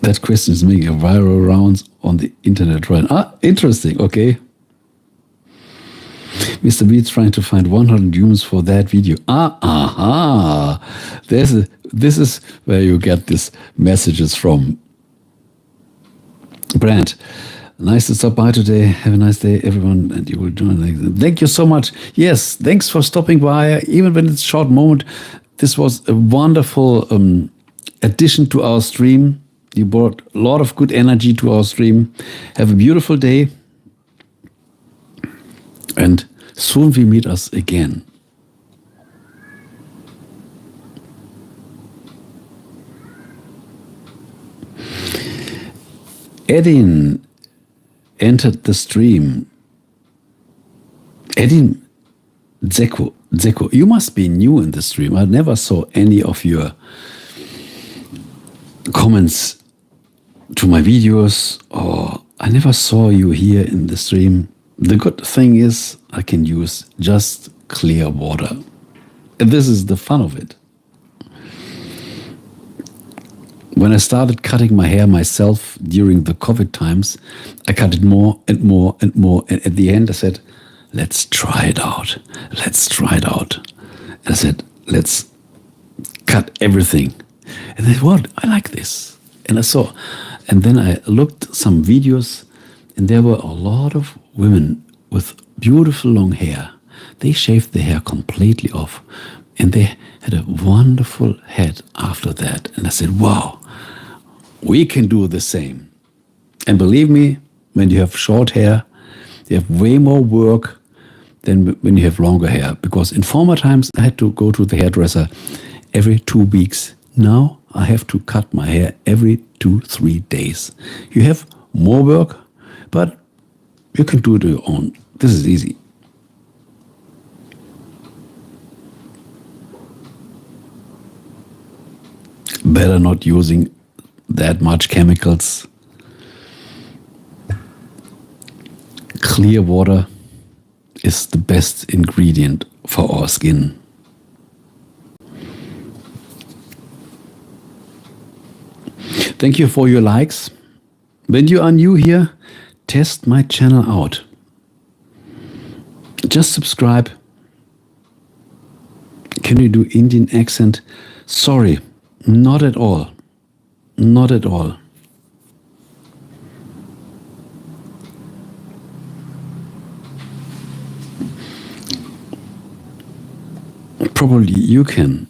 That question is making a viral rounds on the internet right now. Interesting. Okay. Mr. Beats trying to find 100 views for that video. This is where you get these messages from. Brand, nice to stop by today. Have a nice day, everyone. And you will join. Thank you so much. Yes, thanks for stopping by. Even when it's a short moment, this was a wonderful addition to our stream. You brought a lot of good energy to our stream. Have a beautiful day. And soon we meet us again. Edin entered the stream. Edin Zeko, you must be new in the stream. I never saw any of your comments to my videos, or I never saw you here in the stream. The good thing is I can use just clear water. And this is the fun of it. When I started cutting my hair myself during the COVID times, I cut it more and more and more. And at the end I said, let's try it out. Let's try it out. And I said, let's cut everything. And I said, what? I like this. And then I looked some videos, and there were a lot of women with beautiful long hair. They shaved their hair completely off, and they had a wonderful head after that. And I said, wow, we can do the same. And believe me, when you have short hair, you have way more work than when you have longer hair. Because in former times, I had to go to the hairdresser every 2 weeks. Now I have to cut my hair every 2-3 days. You have more work, but you can do it on your own. This is easy. Better not using that much chemicals. Clear water is the best ingredient for our skin. Thank you for your likes. When you are new here, test my channel out. Just subscribe. Can you do Indian accent? Sorry, not at all. Not at all. Probably you can.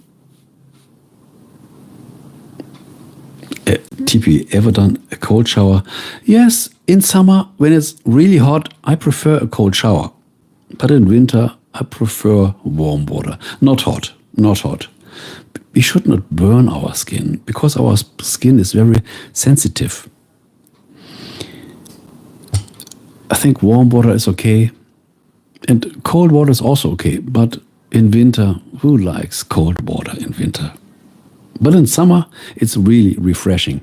TP, ever done a cold shower? Yes, in summer when it's really hot, I prefer a cold shower. But in winter, I prefer warm water. Not hot, not hot. We should not burn our skin because our skin is very sensitive. I think warm water is okay. And cold water is also okay. But in winter, who likes cold water in winter? But in summer, it's really refreshing.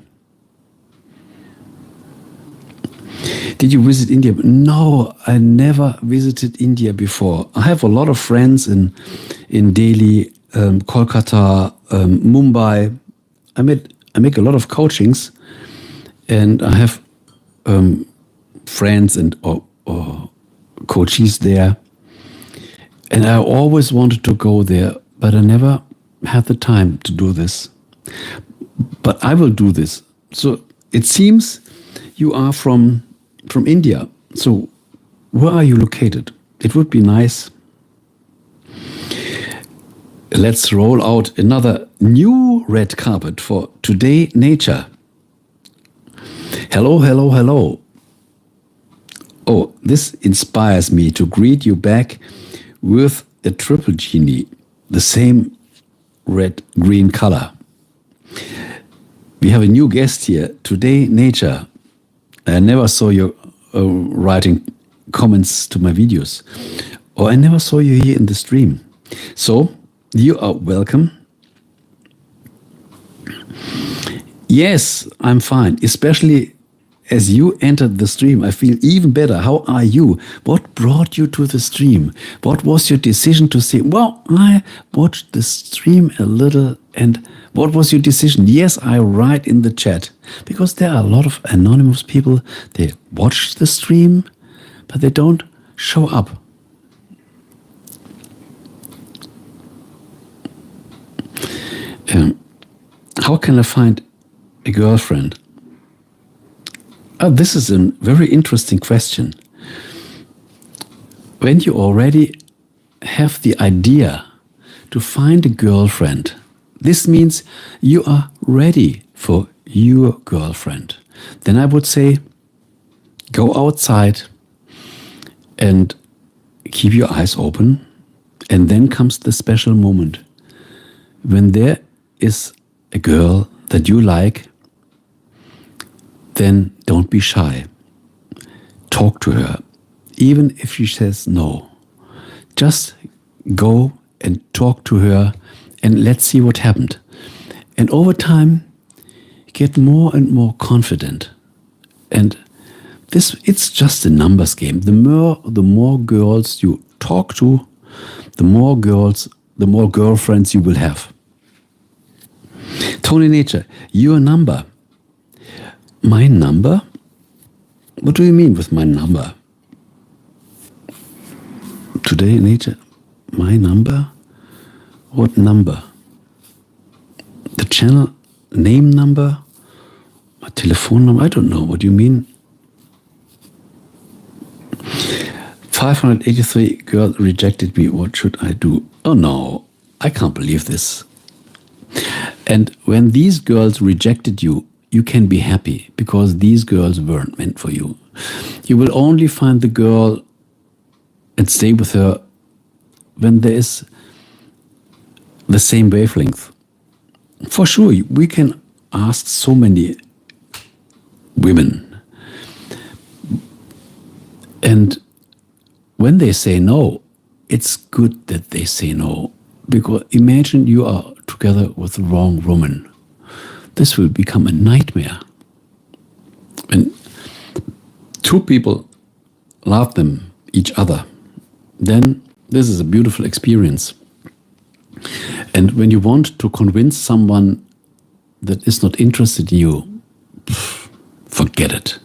Did you visit India? No, I never visited India before. I have a lot of friends in Delhi, Kolkata, Mumbai. I make a lot of coachings, and I have friends and or coaches there. And I always wanted to go there, but I never had the time to do this. But I will do this. So it seems you are from India. So where are you located? It would be nice. Let's roll out another new red carpet for Today Nature. Hello, hello, hello. Oh, this inspires me to greet you back with a triple genie, the same red-green color. We have a new guest here. Today, Nature. I never saw you writing comments to my videos. Or I never saw you here in the stream. So, you are welcome. Yes, I'm fine. Especially as you entered the stream, I feel even better. How are you? What brought you to the stream? What was your decision to say, well, I watched the stream a little, and what was your decision? Yes, I write in the chat. Because there are a lot of anonymous people, they watch the stream, but they don't show up. How can I find a girlfriend? Oh, this is a very interesting question. When you already have the idea to find a girlfriend, this means you are ready for your girlfriend. Then I would say, go outside and keep your eyes open. And then comes the special moment. When there is a girl that you like, then don't be shy. Talk to her, even if she says no. Just go and talk to her and let's see what happened. And over time, get more and more confident. And it's just a numbers game. The more girls you talk to, the more girlfriends you will have. Tony Nature, your number. My number? What do you mean with my number? Today, Nature, my number? What number? The channel name number? My telephone number? I don't know. What do you mean? 583 girl rejected me. What should I do? Oh no, I can't believe this. And when these girls rejected you, you can be happy because these girls weren't meant for you. You will only find the girl and stay with her when there is the same wavelength. For sure, we can ask so many women. And when they say no, it's good that they say no. Because imagine you are together with the wrong woman. This will become a nightmare. When two people love each other, then this is a beautiful experience. And when you want to convince someone that is not interested in you, forget it.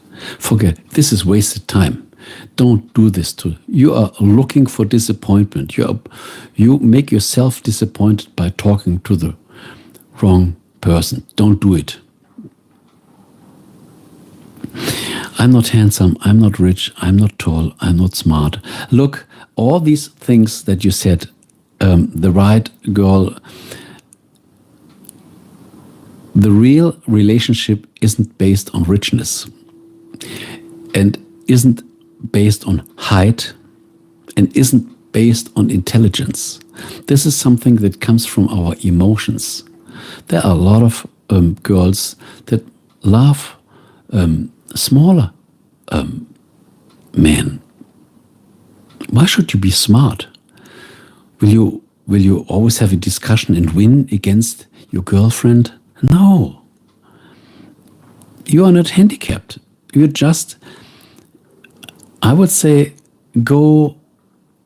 This is wasted time. Don't do this to you. Are looking for disappointment. You make yourself disappointed by talking to the wrong person. Don't do it. I'm not handsome, I'm not rich, I'm not tall, I'm not smart. Look, all these things that you said, the right girl, the real relationship isn't based on richness and isn't based on height and isn't based on intelligence. This is something that comes from our emotions. There are a lot of girls that love smaller men. Why should you be smart? Will you always have a discussion and win against your girlfriend? No. You are not handicapped. You're just, I would say, go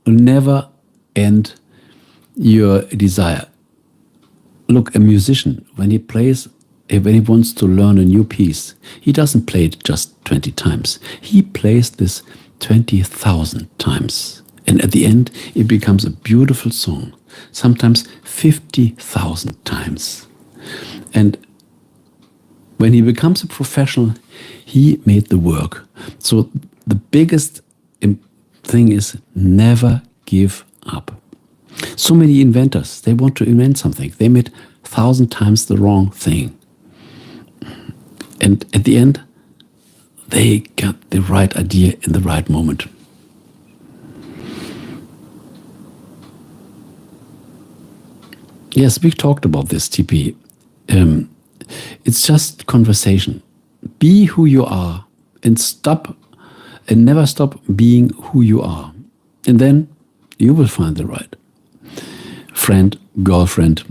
never end your desire. Look, a musician, when he wants to learn a new piece, he doesn't play it just 20 times. He plays this 20,000 times. And at the end, it becomes a beautiful song, sometimes 50,000 times. And when he becomes a professional, he made the work. So the biggest thing is never give up. So many inventors, they want to invent something. They made 1,000 times the wrong thing. And at the end, they got the right idea in the right moment. Yes, we talked about this, TP. It's just conversation. Be who you are and never stop being who you are. And then you will find the right friend, girlfriend.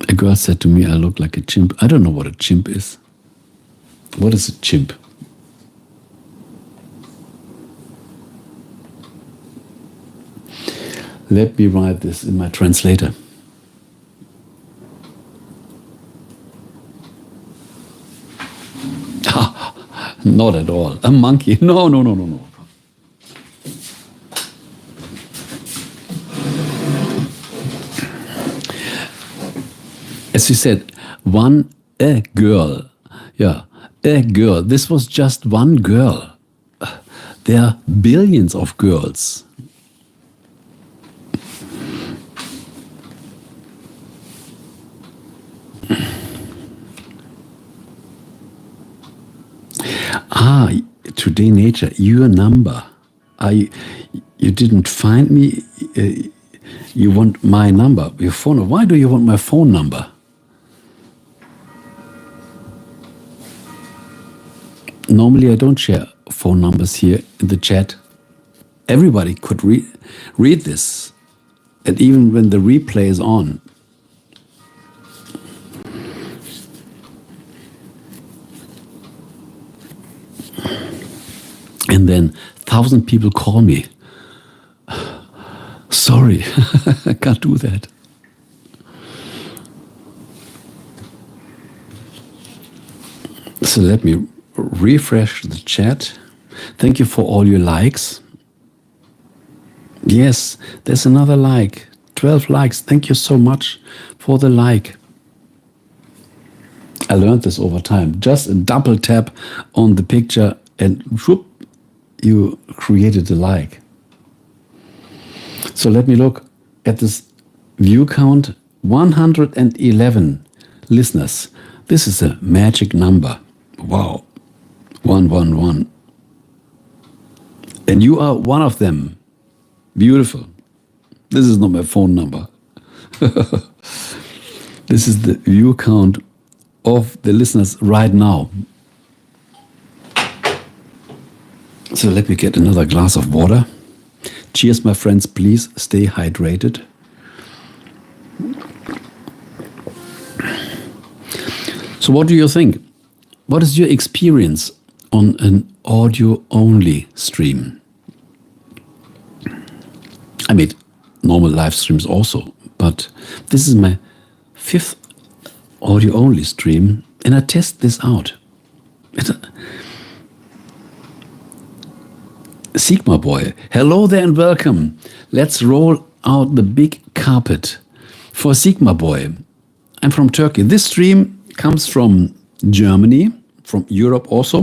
A girl said to me, I look like a chimp. I don't know what a chimp is. What is a chimp? Let me write this in my translator. Not at all. A monkey. No. As you said, a girl. Yeah, a girl. This was just one girl. There are billions of girls. Today nature, your number. You didn't find me. You want my number, your phone. Why do you want my phone number? Normally I don't share phone numbers here in the chat. Everybody could read this. And even when the replay is on. And then 1,000 people call me. Sorry, I can't do that. So let me refresh the chat. Thank you for all your likes. Yes, there's another like. 12 likes. Thank you so much for the like. I learned this over time. Just a double tap on the picture and whoop, you created a like. So let me look at this view count. 111 listeners. This is a magic number. Wow. 111. And you are one of them. Beautiful. This is not my phone number. This is the view count of the listeners right now. So let me get another glass of water. Cheers, my friends. Please stay hydrated. So what do you think? What is your experience on an audio-only stream? I made normal live streams also, but this is my 5th audio-only stream, and I test this out. Sigma Boy, hello there and welcome. Let's roll out the big carpet for Sigma Boy. I'm from Turkey. This stream comes from Germany, from Europe also.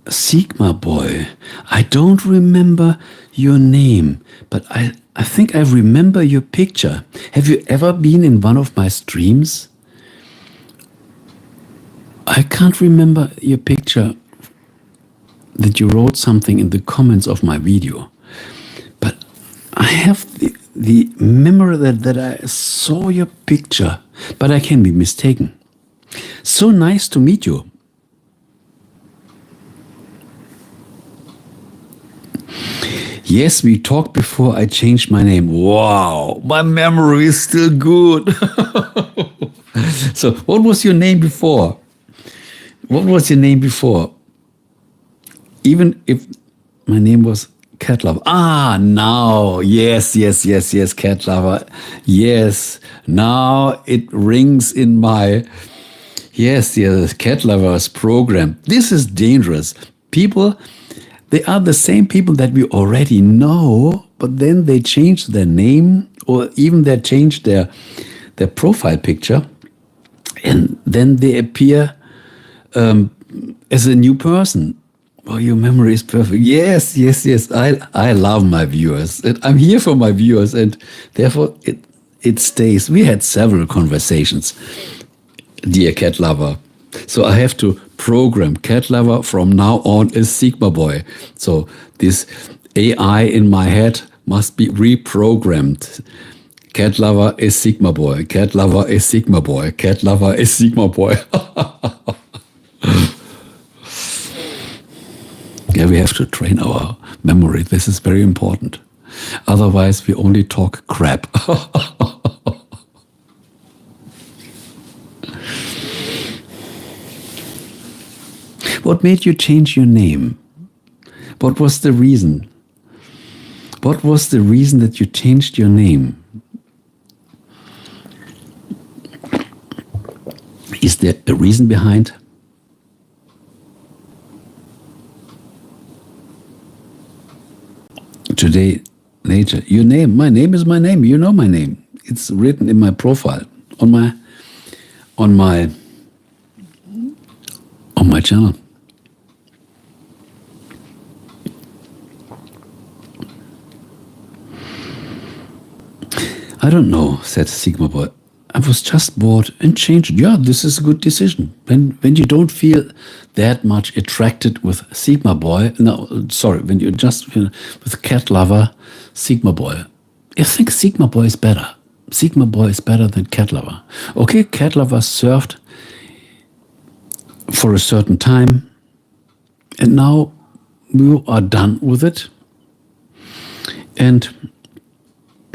Sigma Boy, I don't remember your name, but I think I remember your picture. Have you ever been in one of my streams? I can't remember your picture that you wrote something in the comments of my video. But I have the memory that I saw your picture, but I can be mistaken. So nice to meet you. Yes, we talked before I changed my name. Wow, my memory is still good. So, what was your name before? What was your name before? Even if my name was Cat Lover. Now, yes, Cat Lover. Yes, now it rings in my, yes, Cat Lover's program. This is dangerous. People, they are the same people that we already know, but then they change their name or even they change their profile picture, and then they appear as a new person. Oh, your memory is perfect. Yes. I love my viewers. I'm here for my viewers, and therefore it stays. We had several conversations dear cat lover. So I have to program cat lover from now on as Sigma boy. So this AI in my head must be reprogrammed. Cat lover is Sigma boy. Cat lover is Sigma boy. Cat lover is Sigma boy. Yeah, we have to train our memory. This is very important. Otherwise, we only talk crap. What made you change your name? What was the reason? What was the reason that you changed your name? Is there a reason behind? Today, later, your name. My name is my name. You know my name. It's written in my profile on my channel. I don't know, said Sigma boy. I was just bored and changed. Yeah, this is a good decision. When you don't feel that much attracted with Sigma boy, when you're just with cat lover, Sigma boy, I think Sigma boy is better. Sigma boy is better than cat lover. Okay, cat lover served for a certain time, and now you are done with it, and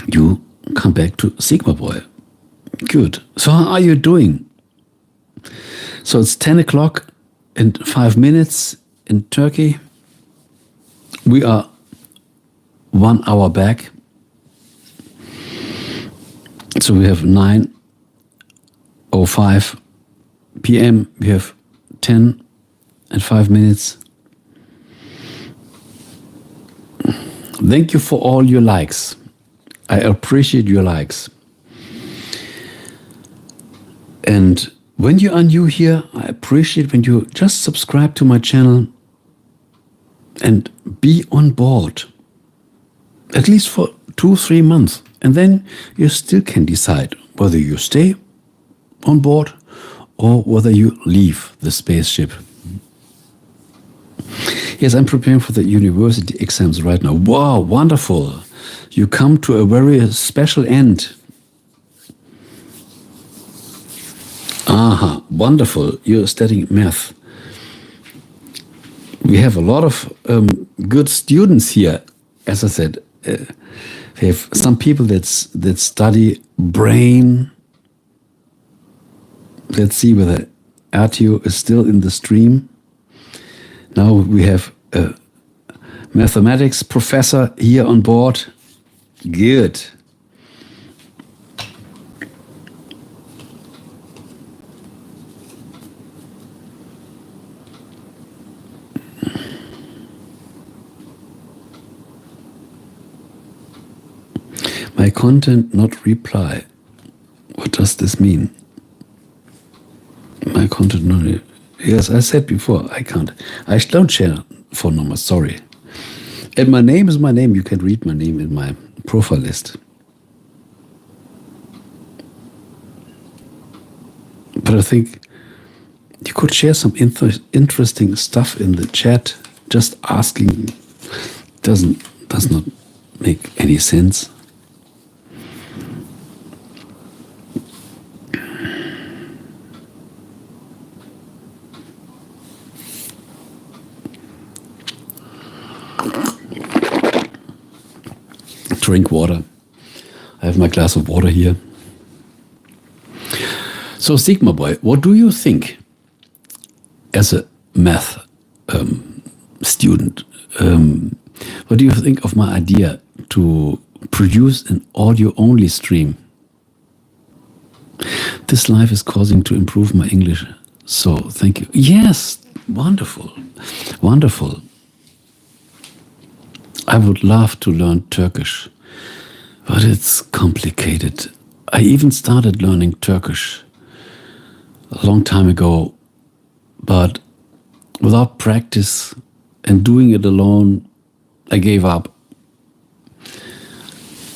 you come back to Sigma boy. Good. So how are you doing? So it's 10 o'clock and 5 minutes in Turkey. We are 1 hour back. So we have 9:05 p.m. We have 10 and 5 minutes. Thank you for all your likes. I appreciate your likes. And when you are new here, I appreciate when you just subscribe to my channel and be on board, at least for 2-3 months. And then you still can decide whether you stay on board or whether you leave the spaceship. Yes, I'm preparing for the university exams right now. Wow, wonderful. You come to a very special end. Aha, wonderful. You're studying math. We have a lot of good students here. As I said, we have some people that study brain. Let's see whether Artio is still in the stream. Now we have a mathematics professor here on board. Good. My content not reply. What does this mean? My content not. Yes, I said before, I can't. I don't share phone numbers, sorry. And my name is my name. You can read my name in my profile list. But I think you could share some interesting stuff in the chat. Just asking does not make any sense. Drink water. I have my glass of water here. So Sigma boy, what do you think as a math student? What do you think of my idea to produce an audio-only stream? This live is causing to improve my English. So thank you. Yes, wonderful, wonderful. I would love to learn Turkish, but it's complicated. I even started learning Turkish a long time ago, but without practice and doing it alone, I gave up.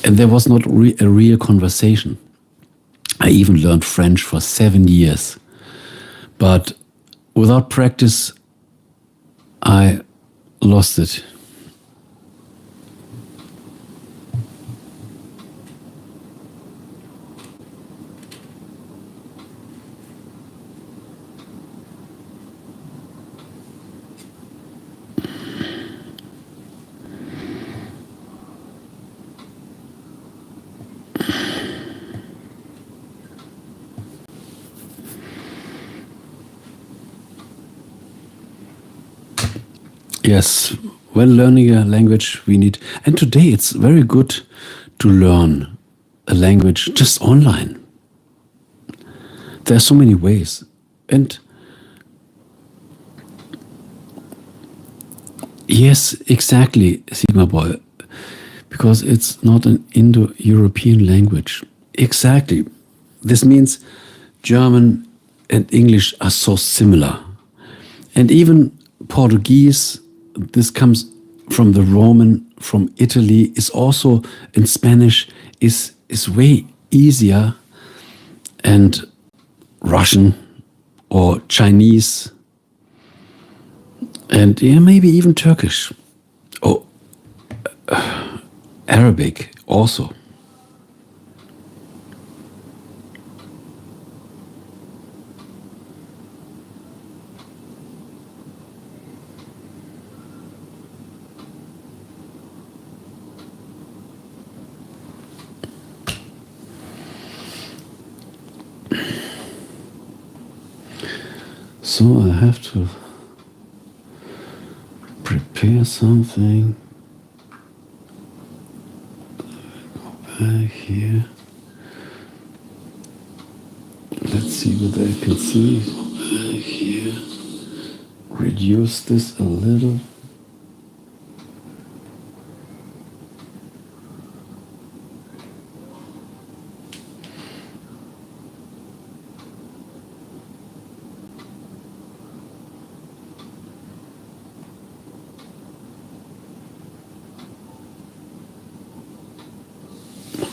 And there was not a real conversation. I even learned French for 7 years But without practice, I lost it. Yes, when learning a language, we need, and today it's very good to learn a language just online. There are so many ways. And yes, exactly, Sigma Boy, because it's not an Indo-European language. Exactly. This means German and English are so similar. And even Portuguese, this comes from the Roman, from Italy, is also in Spanish, is way easier. And Russian or Chinese, and yeah, maybe even Turkish or Arabic also. So I have to prepare something. Go back here. Let's see whether I can see. Go back here. Reduce this a little.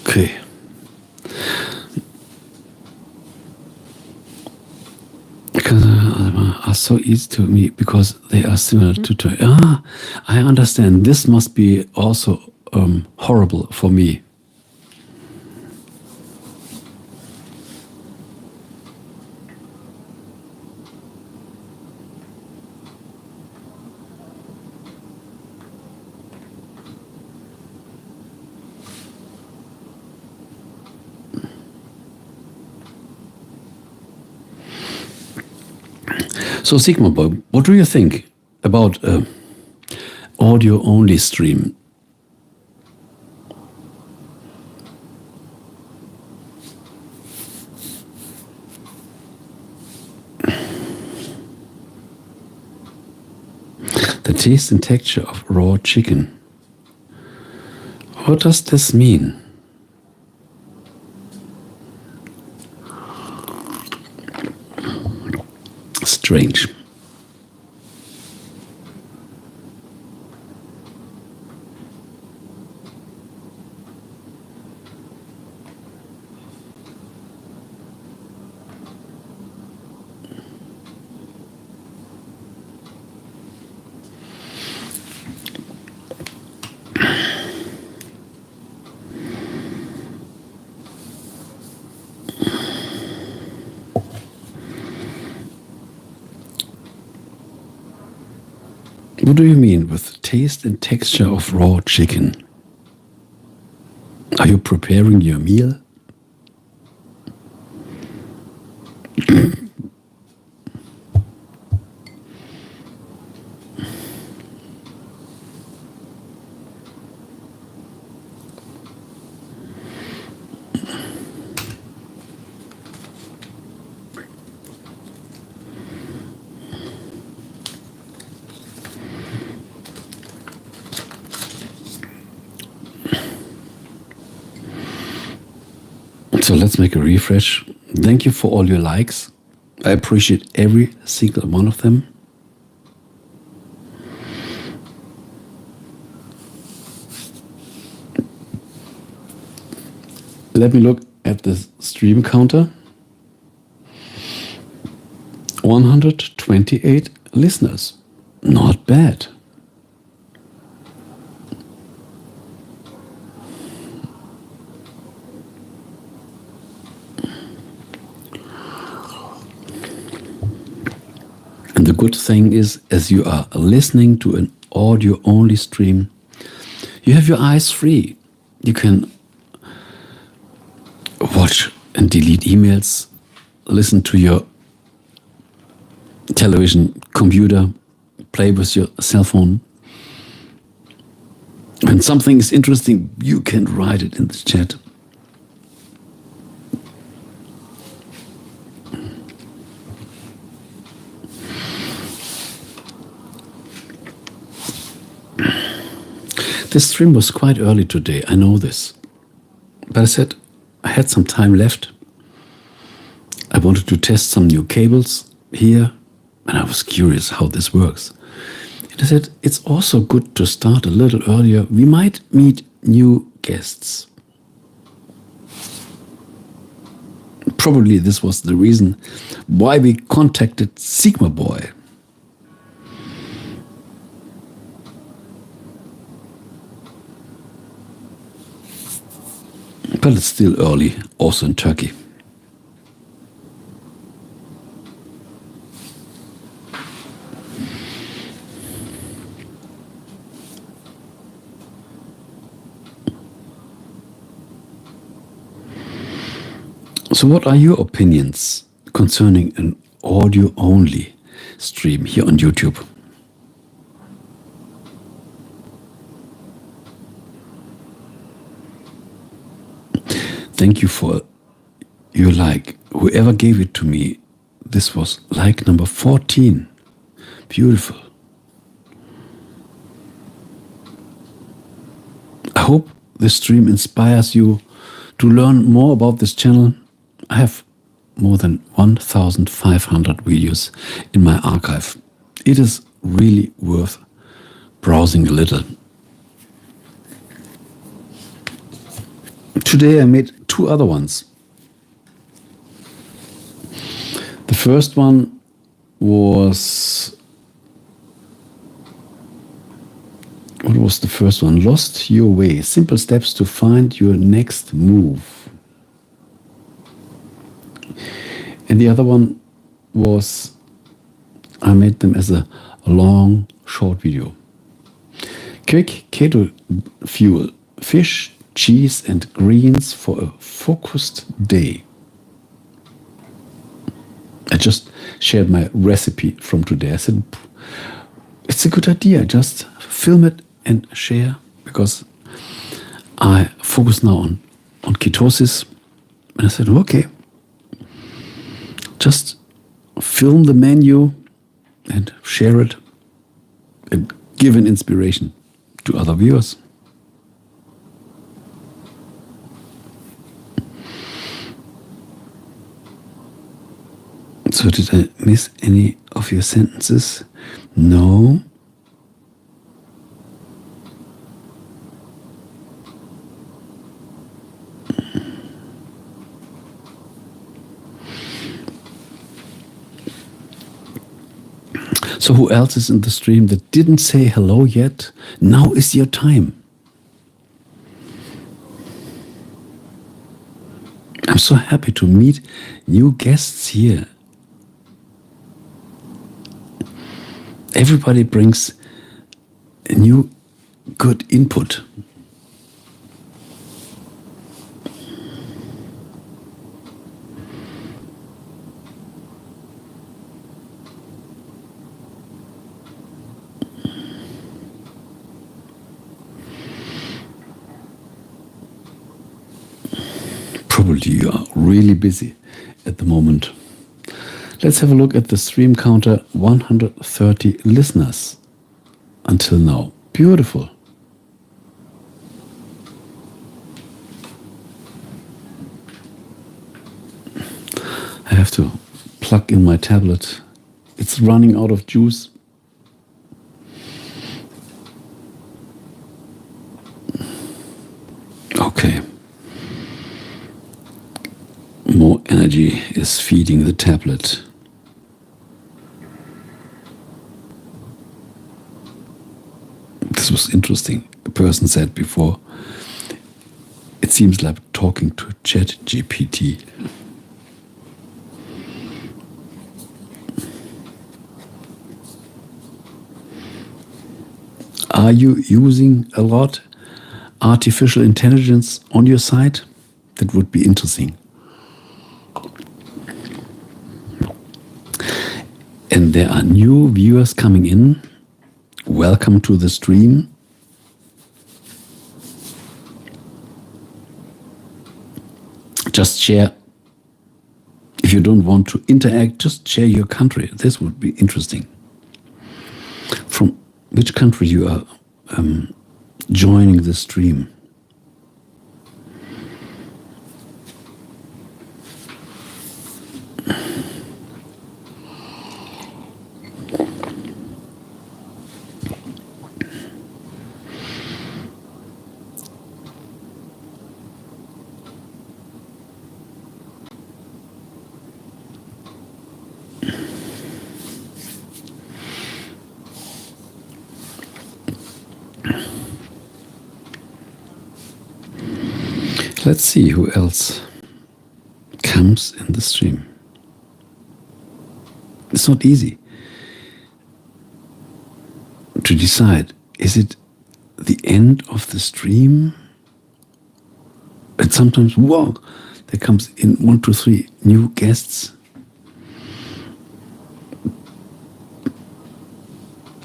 Okay. Because are so easy to me because they are similar to. I understand. This must be also horrible for me. So Sigma Boy, what do you think about audio-only stream? The taste and texture of raw chicken. What does this mean? Strange. What do you mean with taste and texture of raw chicken? Are you preparing your meal? So let's make a refresh. Thank you for all your likes. I appreciate every single one of them. Let me look at the stream counter. 128 listeners. Not bad. And the good thing is, as you are listening to an audio-only stream, you have your eyes free. You can watch and delete emails, listen to your television, computer, play with your cell phone. When something is interesting, you can write it in the chat. This stream was quite early today, I know this. But I said I had some time left. I wanted to test some new cables here, and I was curious how this works. And I said, it's also good to start a little earlier. We might meet new guests. Probably this was the reason why we contacted Sigma Boy. But it's still early, also in Turkey. So what are your opinions concerning an audio-only stream here on YouTube? Thank you for your like. Whoever gave it to me, this was like number 14. Beautiful. I hope this stream inspires you to learn more about this channel. I have more than 1,500 videos in my archive. It is really worth browsing a little. Today I made 2 other ones. The first one was... What was the first one? Lost Your Way. Simple steps to find your next move. And the other one was... I made them as a long, short video. Quick keto fuel. Fish, cheese and greens for a focused day. I just shared my recipe from today. I said, it's a good idea. Just film it and share, because I focus now on ketosis. And I said, okay, just film the menu and share it and give an inspiration to other viewers. So did I miss any of your sentences? No. So who else is in the stream that didn't say hello yet? Now is your time. I'm so happy to meet new guests here. Everybody brings a new good input. Probably you are really busy at the moment. Let's have a look at the stream counter. 130 listeners until now. Beautiful. I have to plug in my tablet. It's running out of juice. Okay. More energy is feeding the tablet. was interesting. A person said before, it seems like talking to ChatGPT. Are you using a lot artificial intelligence on your site? That would be interesting. And there are new viewers coming in. Welcome to the stream. Just share. If you don't want to interact, just share your country. This would be interesting. From which country you are joining the stream. Let's see who else comes in the stream. It's not easy to decide, is it the end of the stream? And sometimes, whoa, there comes in 1, 2, 3 new guests.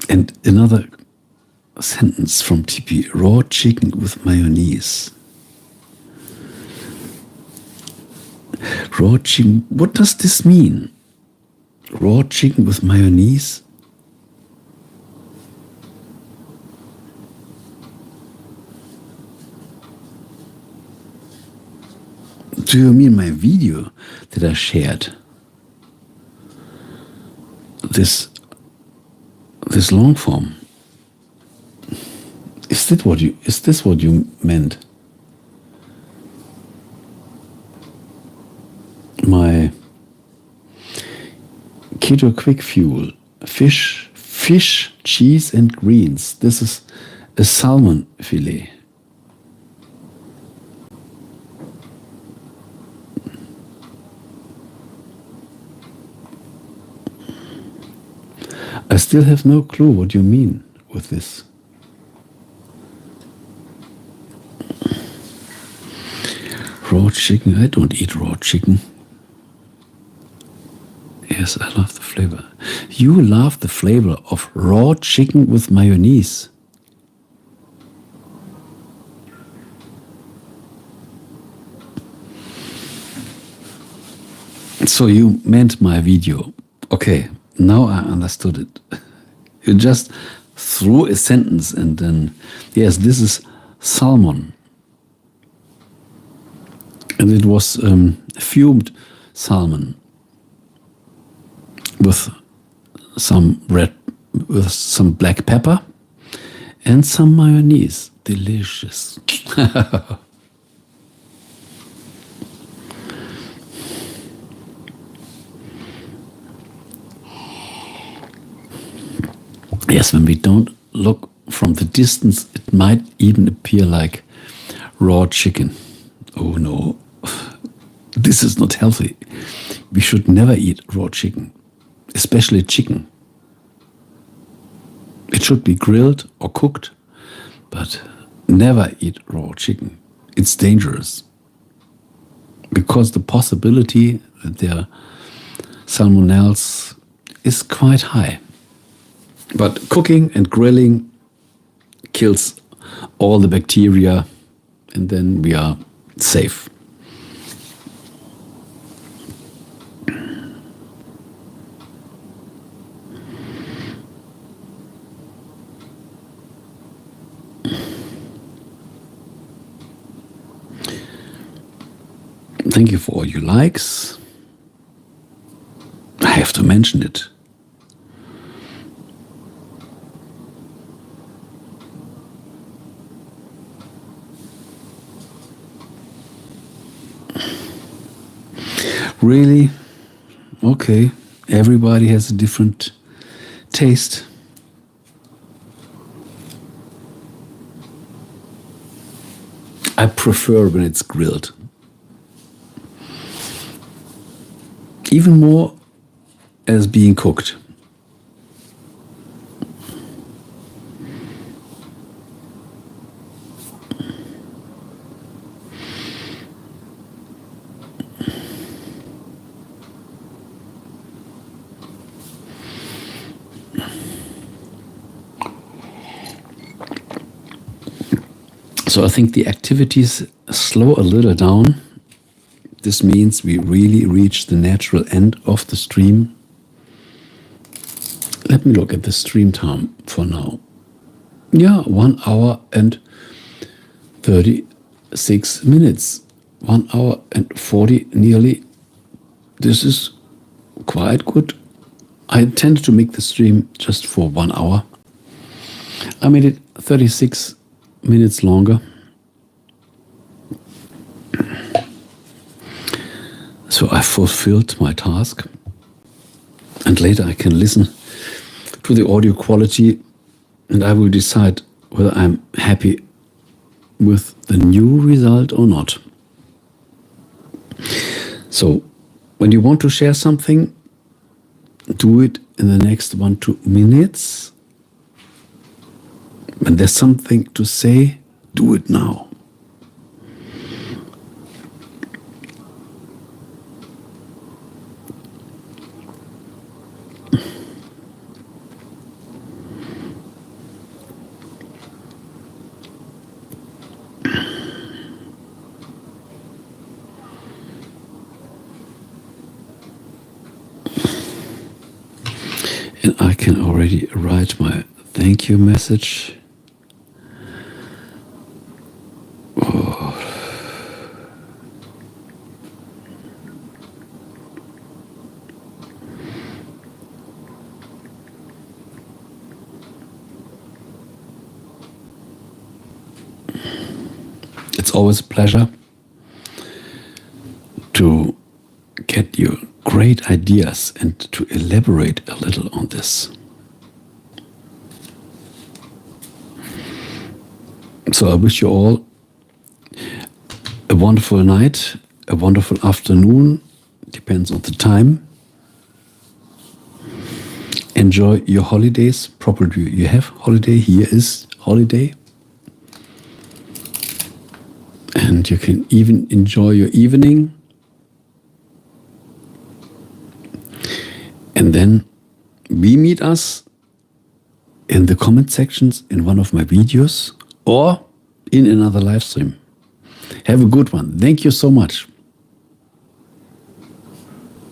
And another sentence from TP, raw chicken with mayonnaise. Raw chicken, what does this mean? Raw chicken with mayonnaise? Do you mean my video that I shared? This long form. Is this what you meant? My keto quick fuel, fish, cheese and greens. This is a salmon fillet. I still have no clue what you mean with this. Raw chicken, I don't eat raw chicken. Yes, I love the flavor. You love the flavor of raw chicken with mayonnaise. So you meant my video. Okay, now I understood it. You just threw a sentence and then, yes, this is salmon. And it was fumed salmon with some black pepper and some mayonnaise. Delicious. Yes, when we don't look from the distance, it might even appear like raw chicken. Oh no, this is not healthy. We should never eat raw chicken, especially chicken. It should be grilled or cooked, but never eat raw chicken. It's dangerous because the possibility that there are salmonellas is quite high. But cooking and grilling kills all the bacteria, and then we are safe. Thank you for all your likes. I have to mention it. Really? Okay. Everybody has a different taste. prefer when it's grilled. Even more as being cooked. So I think the activities slow a little down. This means we really reach the natural end of the stream. Let me look at the stream time for now. Yeah, 1 hour and 36 minutes. 1 hour and 40 nearly. This is quite good. I intended to make the stream just for 1 hour. I made it 36 minutes longer. So I fulfilled my task. And later I can listen to the audio quality and I will decide whether I'm happy with the new result or not. So when you want to share something, do it in the next 1-2 minutes. When there's something to say, do it now. And I can already write my thank you message. It's always a pleasure to get your great ideas and to elaborate a little on this. So I wish you all a wonderful night, a wonderful afternoon, depends on the time. Enjoy your holidays. Probably you have holiday. Here is holiday. And you can even enjoy your evening. And then we meet us in the comment sections in one of my videos or in another live stream. Have a good one. Thank you so much.